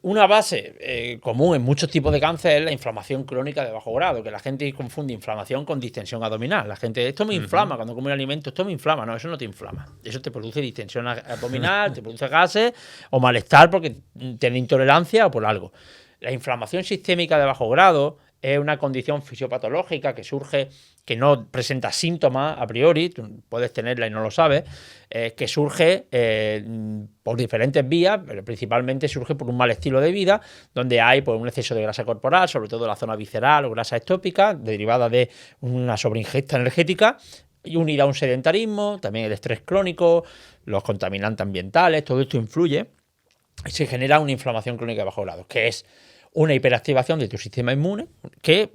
Una base común en muchos tipos de cáncer es la inflamación crónica de bajo grado, que la gente confunde inflamación con distensión abdominal. La gente, esto me inflama, cuando come un alimento, esto me inflama. No, eso no te inflama. Eso te produce distensión abdominal, te produce gases o malestar porque tienes intolerancia o por algo. La inflamación sistémica de bajo grado es una condición fisiopatológica que surge, que no presenta síntomas a priori, tú puedes tenerla y no lo sabes, que surge por diferentes vías, pero principalmente surge por un mal estilo de vida, donde hay pues, un exceso de grasa corporal, sobre todo en la zona visceral o grasa ectópica, derivada de una sobreingesta energética, y unida a un sedentarismo, también el estrés crónico, los contaminantes ambientales, todo esto influye y se genera una inflamación crónica de bajo grado, que es una hiperactivación de tu sistema inmune que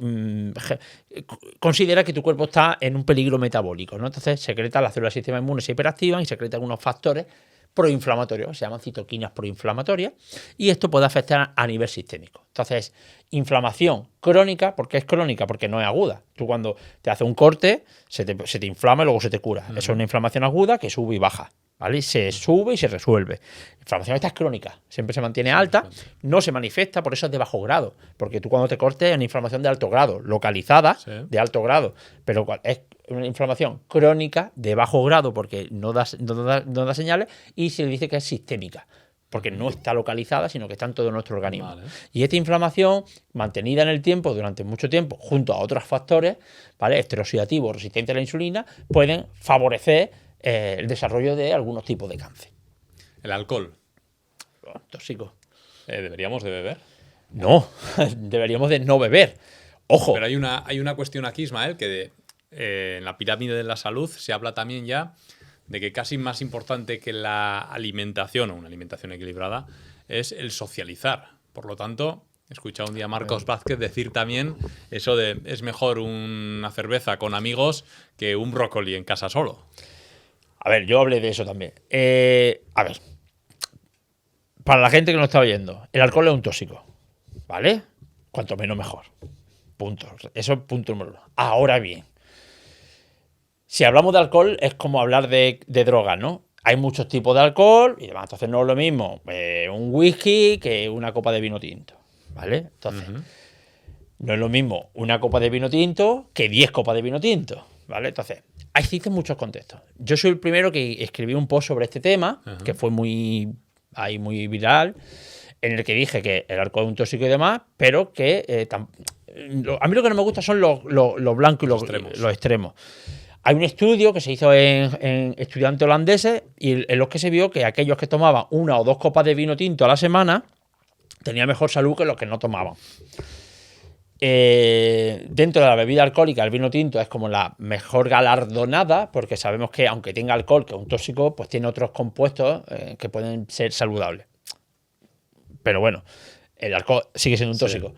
considera que tu cuerpo está en un peligro metabólico, ¿no? Entonces secreta las células del sistema inmune, se hiperactivan y secretan unos factores proinflamatorios, se llaman citoquinas proinflamatorias, y esto puede afectar a nivel sistémico. Entonces, inflamación crónica, ¿por qué es crónica? Porque no es aguda. Tú cuando te hace un corte, se te inflama y luego se te cura. Eso es una inflamación aguda que sube y baja, ¿vale? Se sube y se resuelve. La inflamación esta es crónica, siempre se mantiene alta, no se manifiesta, por eso es de bajo grado, porque tú cuando te cortes es una inflamación de alto grado, localizada, de alto grado, pero es una inflamación crónica de bajo grado porque no da señales, y se le dice que es sistémica, porque no está localizada, sino que está en todo nuestro organismo. Vale. Y esta inflamación, mantenida en el tiempo, durante mucho tiempo, junto a otros factores, ¿vale?, esteroxidativos resistentes a la insulina, pueden favorecer el desarrollo de algunos tipos de cáncer. El alcohol. Tóxico. ¿Deberíamos de beber? No, deberíamos de no beber. Ojo. Pero hay una cuestión aquí, Ismael, que en la pirámide de la salud se habla también ya de que casi más importante que la alimentación, o una alimentación equilibrada, es el socializar. Por lo tanto, he escuchado un día a Marcos Vázquez decir también eso de es mejor una cerveza con amigos que un brócoli en casa solo. A ver, yo hablé de eso también. A ver, para la gente que nos está oyendo, el alcohol es un tóxico, ¿vale? Cuanto menos mejor. Punto. Eso es punto número uno. Ahora bien, si hablamos de alcohol es como hablar de drogas, ¿no? Hay muchos tipos de alcohol y demás. Entonces no es lo mismo un whisky que una copa de vino tinto, ¿vale? Entonces, no es lo mismo una copa de vino tinto que 10 copas de vino tinto, ¿vale? Entonces, existen muchos contextos. Yo soy el primero que escribí un post sobre este tema, que fue muy viral, en el que dije que el alcohol es un tóxico y demás, pero que a mí lo que no me gusta son los blancos y los extremos. Hay un estudio que se hizo en estudiantes holandeses y en los que se vio que aquellos que tomaban 1 o 2 copas de vino tinto a la semana tenían mejor salud que los que no tomaban. Dentro de la bebida alcohólica, el vino tinto es como la mejor galardonada, porque sabemos que aunque tenga alcohol, que es un tóxico, pues tiene otros compuestos que pueden ser saludables. Pero bueno, el alcohol sigue siendo un tóxico. Sí.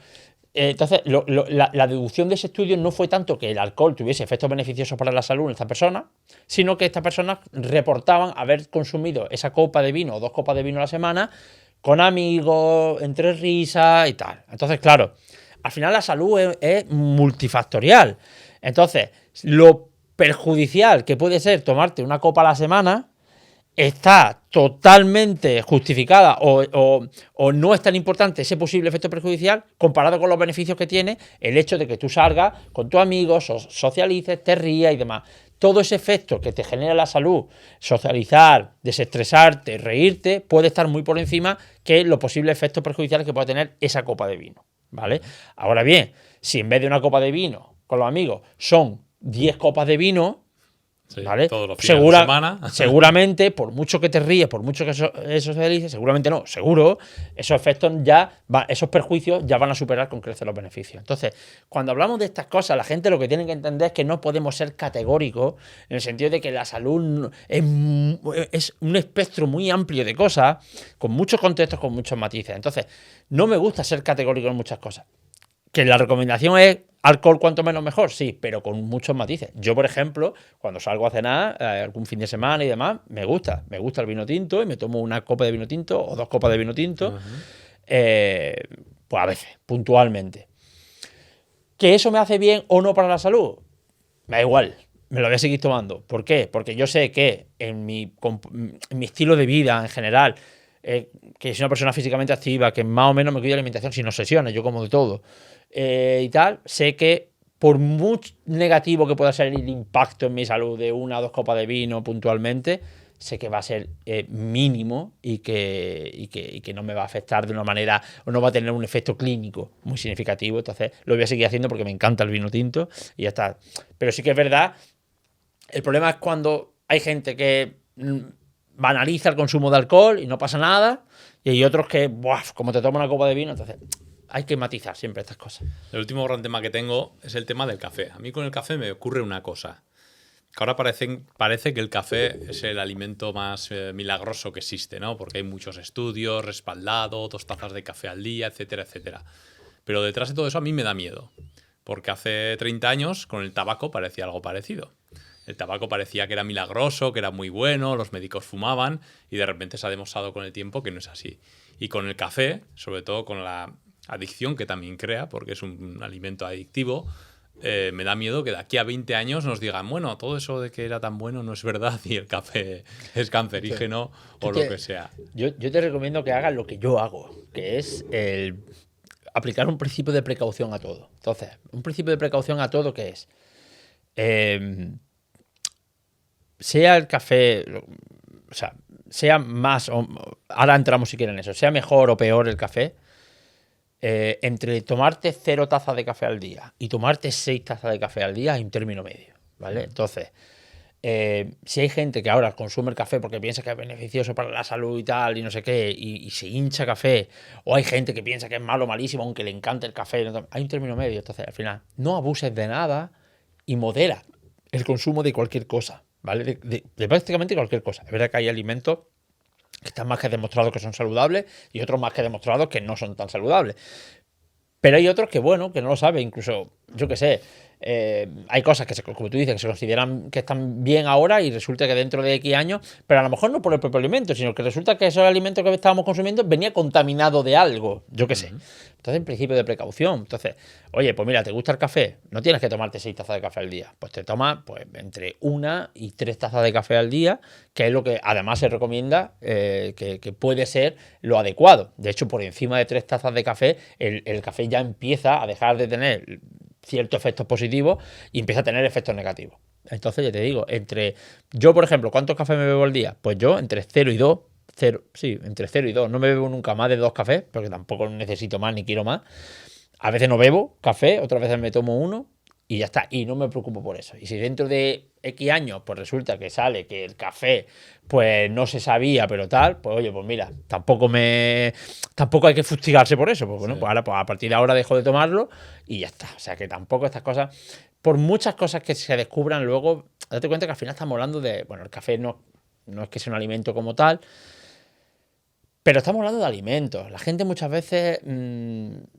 Entonces, la deducción de ese estudio no fue tanto que el alcohol tuviese efectos beneficiosos para la salud en esta persona, sino que estas personas reportaban haber consumido esa copa de vino o 2 copas de vino a la semana con amigos, entre risas y tal. Entonces, claro, al final la salud es multifactorial. Entonces, lo perjudicial que puede ser tomarte una copa a la semana está totalmente justificada o no es tan importante ese posible efecto perjudicial comparado con los beneficios que tiene el hecho de que tú salgas con tus amigos, socialices, te rías y demás. Todo ese efecto que te genera la salud, socializar, desestresarte, reírte, puede estar muy por encima que los posibles efectos perjudiciales que pueda tener esa copa de vino, ¿vale? Ahora bien, si en vez de una copa de vino con los amigos son 10 copas de vino, sí, ¿vale? Todos los fines de semana. Seguramente, por mucho que te ríes, por mucho que eso se dice, seguramente no, seguro, esos efectos esos perjuicios ya van a superar con creces los beneficios. Entonces, cuando hablamos de estas cosas, la gente lo que tiene que entender es que no podemos ser categóricos en el sentido de que la salud es un espectro muy amplio de cosas, con muchos contextos, con muchos matices. Entonces, no me gusta ser categórico en muchas cosas. Que la recomendación es alcohol cuanto menos mejor, sí, pero con muchos matices. Yo, por ejemplo, cuando salgo a cenar, algún fin de semana y demás, me gusta el vino tinto y me tomo una copa de vino tinto o 2 copas de vino tinto, pues a veces, puntualmente. ¿Que eso me hace bien o no para la salud? Me da igual, me lo voy a seguir tomando. ¿Por qué? Porque yo sé que en mi estilo de vida en general, que soy una persona físicamente activa, que más o menos me cuido de la alimentación sin obsesiones, yo como de todo, y tal, sé que por muy negativo que pueda ser el impacto en mi salud de 1 o 2 copas de vino puntualmente, sé que va a ser mínimo y que no me va a afectar de una manera o no va a tener un efecto clínico muy significativo. Entonces lo voy a seguir haciendo porque me encanta el vino tinto y ya está. Pero sí que es verdad, el problema es cuando hay gente que banaliza el consumo de alcohol y no pasa nada, y hay otros que, ¡buah!, como te toma una copa de vino, entonces hay que matizar siempre estas cosas. El último gran tema que tengo es el tema del café. A mí con el café me ocurre una cosa. Que ahora parece que el café es el alimento más milagroso que existe, ¿no? Porque hay muchos estudios, respaldado, 2 tazas de café al día, etcétera, etcétera. Pero detrás de todo eso a mí me da miedo. Porque hace 30 años con el tabaco parecía algo parecido. El tabaco parecía que era milagroso, que era muy bueno, los médicos fumaban y de repente se ha demostrado con el tiempo que no es así. Y con el café, sobre todo con la adicción que también crea, porque es un alimento adictivo, me da miedo que de aquí a 20 años nos digan, bueno, todo eso de que era tan bueno no es verdad y el café es cancerígeno o lo que sea. Yo te recomiendo que hagas lo que yo hago, que es aplicar un principio de precaución a todo. Entonces, un principio de precaución a todo, ¿qué es? Sea el café, o sea, sea más, ahora entramos si quieren en eso, sea mejor o peor el café, entre tomarte 0 tazas de café al día y tomarte 6 tazas de café al día hay un término medio, ¿vale? Entonces, si hay gente que ahora consume el café porque piensa que es beneficioso para la salud y tal, y no sé qué, y se hincha café, o hay gente que piensa que es malo, malísimo, aunque le encante el café, hay un término medio. Entonces, al final, no abuses de nada y modera el consumo de cualquier cosa, ¿vale? De prácticamente cualquier cosa. Es verdad que hay alimentos que están más que demostrados que son saludables y otros más que demostrados que no son tan saludables. Pero hay otros que, bueno, que no lo saben, incluso, yo qué sé, hay cosas que, como tú dices, que se consideran que están bien ahora y resulta que dentro de X años, pero a lo mejor no por el propio alimento, sino que resulta que esos alimentos que estábamos consumiendo venía contaminado de algo, yo qué sé. Entonces, en principio de precaución. Entonces, oye, pues mira, ¿te gusta el café? No tienes que tomarte 6 tazas de café al día. Pues te tomas pues, entre 1 y 3 tazas de café al día, que es lo que además se recomienda que puede ser lo adecuado. De hecho, por encima de 3 tazas de café, el café ya empieza a dejar de tener ciertos efectos positivos y empieza a tener efectos negativos. Entonces, ya te digo, yo, por ejemplo, ¿cuántos cafés me bebo al día? Pues yo, entre 0 y 2, entre 0 y 2. No me bebo nunca más de 2 cafés, porque tampoco necesito más ni quiero más. A veces no bebo café, otras veces me tomo uno y ya está. Y no me preocupo por eso. Y si dentro de X años, pues resulta que sale que el café, pues no se sabía, pero tal, pues oye, pues mira, tampoco hay que fustigarse por eso. Porque bueno, pues ahora, pues a partir de ahora dejo de tomarlo y ya está. O sea que tampoco estas cosas, por muchas cosas que se descubran luego, date cuenta que al final estamos hablando de, bueno, el café no es que sea un alimento como tal, pero estamos hablando de alimentos. La gente muchas veces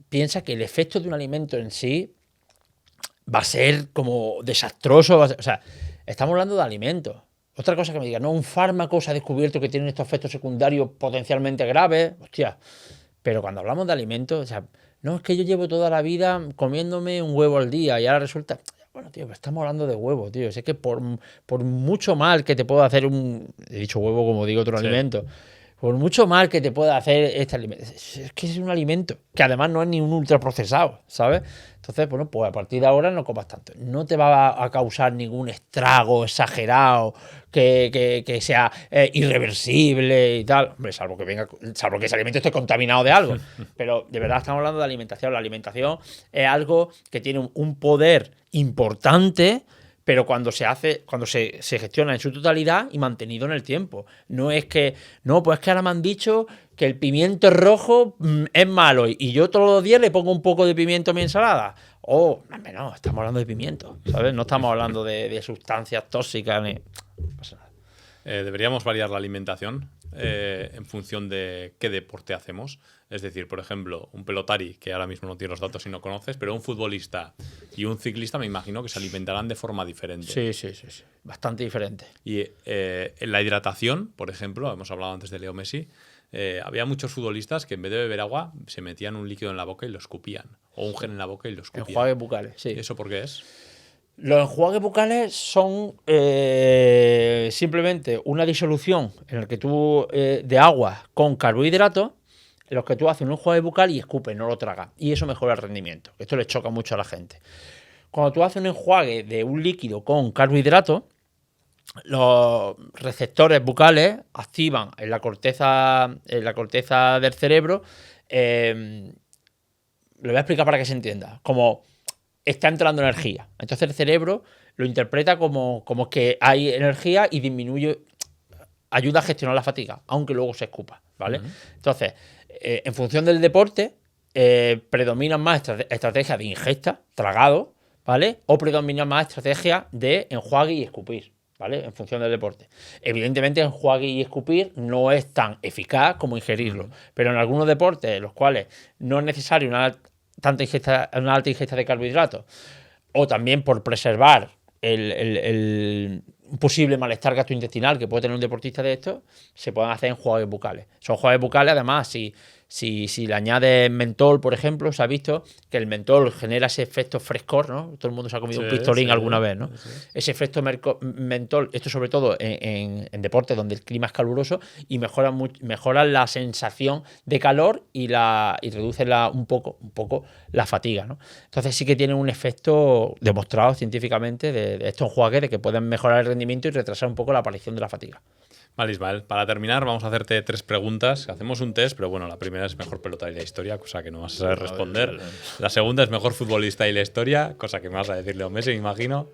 piensa que el efecto de un alimento en sí va a ser como desastroso. O sea, estamos hablando de alimentos. Otra cosa que me digan, no, un fármaco se ha descubierto que tiene estos efectos secundarios potencialmente graves. Hostia, pero cuando hablamos de alimentos, o sea, no, es que yo llevo toda la vida comiéndome un huevo al día y ahora resulta... Bueno, tío, pero estamos hablando de huevo, tío. Es que por mucho mal que te pueda hacer he dicho huevo como digo otro alimento. Por mucho mal que te pueda hacer este alimento, es que es un alimento que además no es ni un ultraprocesado, ¿sabes? Entonces, bueno, pues a partir de ahora no comas tanto. No te va a causar ningún estrago exagerado que sea irreversible y tal. Hombre, salvo que ese alimento esté contaminado de algo. Pero de verdad estamos hablando de alimentación. La alimentación es algo que tiene un poder importante, pero cuando se gestiona en su totalidad y mantenido en el tiempo. No es que, no, pues es que ahora me han dicho que el pimiento rojo es malo y yo todos los días le pongo un poco de pimiento a mi ensalada. No, estamos hablando de pimiento, ¿sabes? No estamos hablando de sustancias tóxicas ni... No pasa nada. Deberíamos variar la alimentación en función de qué deporte hacemos. Es decir, por ejemplo, un pelotari, que ahora mismo no tiene los datos y no conoces, pero un futbolista y un ciclista me imagino que se alimentarán de forma diferente. Sí. Bastante diferente. Y en la hidratación, por ejemplo, hemos hablado antes de Leo Messi, había muchos futbolistas que en vez de beber agua se metían un líquido en la boca y lo escupían. O un gel en la boca y lo escupían. Enjuagues bucales, sí. ¿Y eso por qué es? Los enjuagues bucales son simplemente una disolución en la que tú de agua con carbohidratos, en los que tú haces un enjuague bucal y escupes, no lo tragas. Y eso mejora el rendimiento. Esto le choca mucho a la gente. Cuando tú haces un enjuague de un líquido con carbohidratos, los receptores bucales activan en la corteza del cerebro. Lo voy a explicar para que se entienda. Como está entrando energía. Entonces el cerebro lo interpreta como que hay energía y disminuye, ayuda a gestionar la fatiga, aunque luego se escupa, ¿vale? Entonces, en función del deporte, predominan más estrategias de ingesta, tragado, ¿vale? O predominan más estrategias de enjuague y escupir, ¿vale? En función del deporte. Evidentemente, enjuague y escupir no es tan eficaz como ingerirlo, pero en algunos deportes en los cuales no es necesario una alta ingesta de carbohidratos, o también por preservar el posible malestar gastrointestinal que puede tener un deportista de esto, se pueden hacer enjuagues bucales. Son enjuagues bucales, además, si le añades mentol, por ejemplo, se ha visto que el mentol genera ese efecto frescor, ¿no? Todo el mundo se ha comido un pistolín alguna vez, ¿no? Sí. Ese efecto mentol, esto sobre todo en deportes donde el clima es caluroso, y mejora la sensación de calor y reduce un poco la fatiga, ¿no? Entonces sí que tiene un efecto demostrado científicamente de estos enjuagues, de que pueden mejorar el rendimiento y retrasar un poco la aparición de la fatiga. Vale, Ismael, para terminar vamos a hacerte 3 preguntas. Hacemos un test, pero bueno, la primera es mejor pelota de la historia, cosa que no vas a saber responder. La segunda es mejor futbolista de la historia, cosa que me vas a decir Leo Messi, me imagino.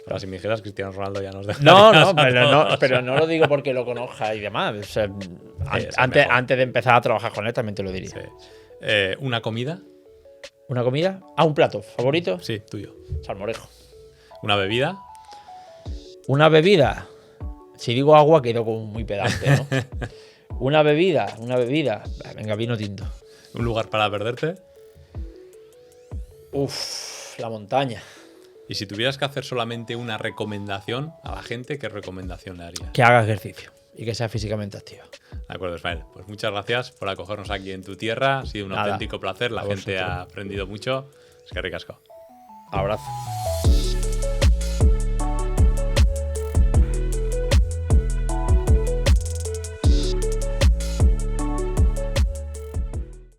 Ahora, si me dijeras Cristiano Ronaldo ya nos dejarías pero no lo digo porque lo conozca y demás. O sea, antes de empezar a trabajar con él también te lo diría. Sí. ¿Una comida? ¿Una comida? ¿Un plato favorito? Sí, tuyo. Salmorejo. ¿Una bebida? ¿Una bebida? Si digo agua, quedo como muy pedante, ¿no? Una bebida. Venga, vino tinto. ¿Un lugar para perderte? La montaña. Y si tuvieras que hacer solamente una recomendación a la gente, ¿qué recomendación le harías? Que haga ejercicio y que sea físicamente activa. De acuerdo, Ismael. Pues muchas gracias por acogernos aquí en tu tierra. Ha sido un auténtico placer. La gente ha aprendido mucho. Es que ricasco. Abrazo.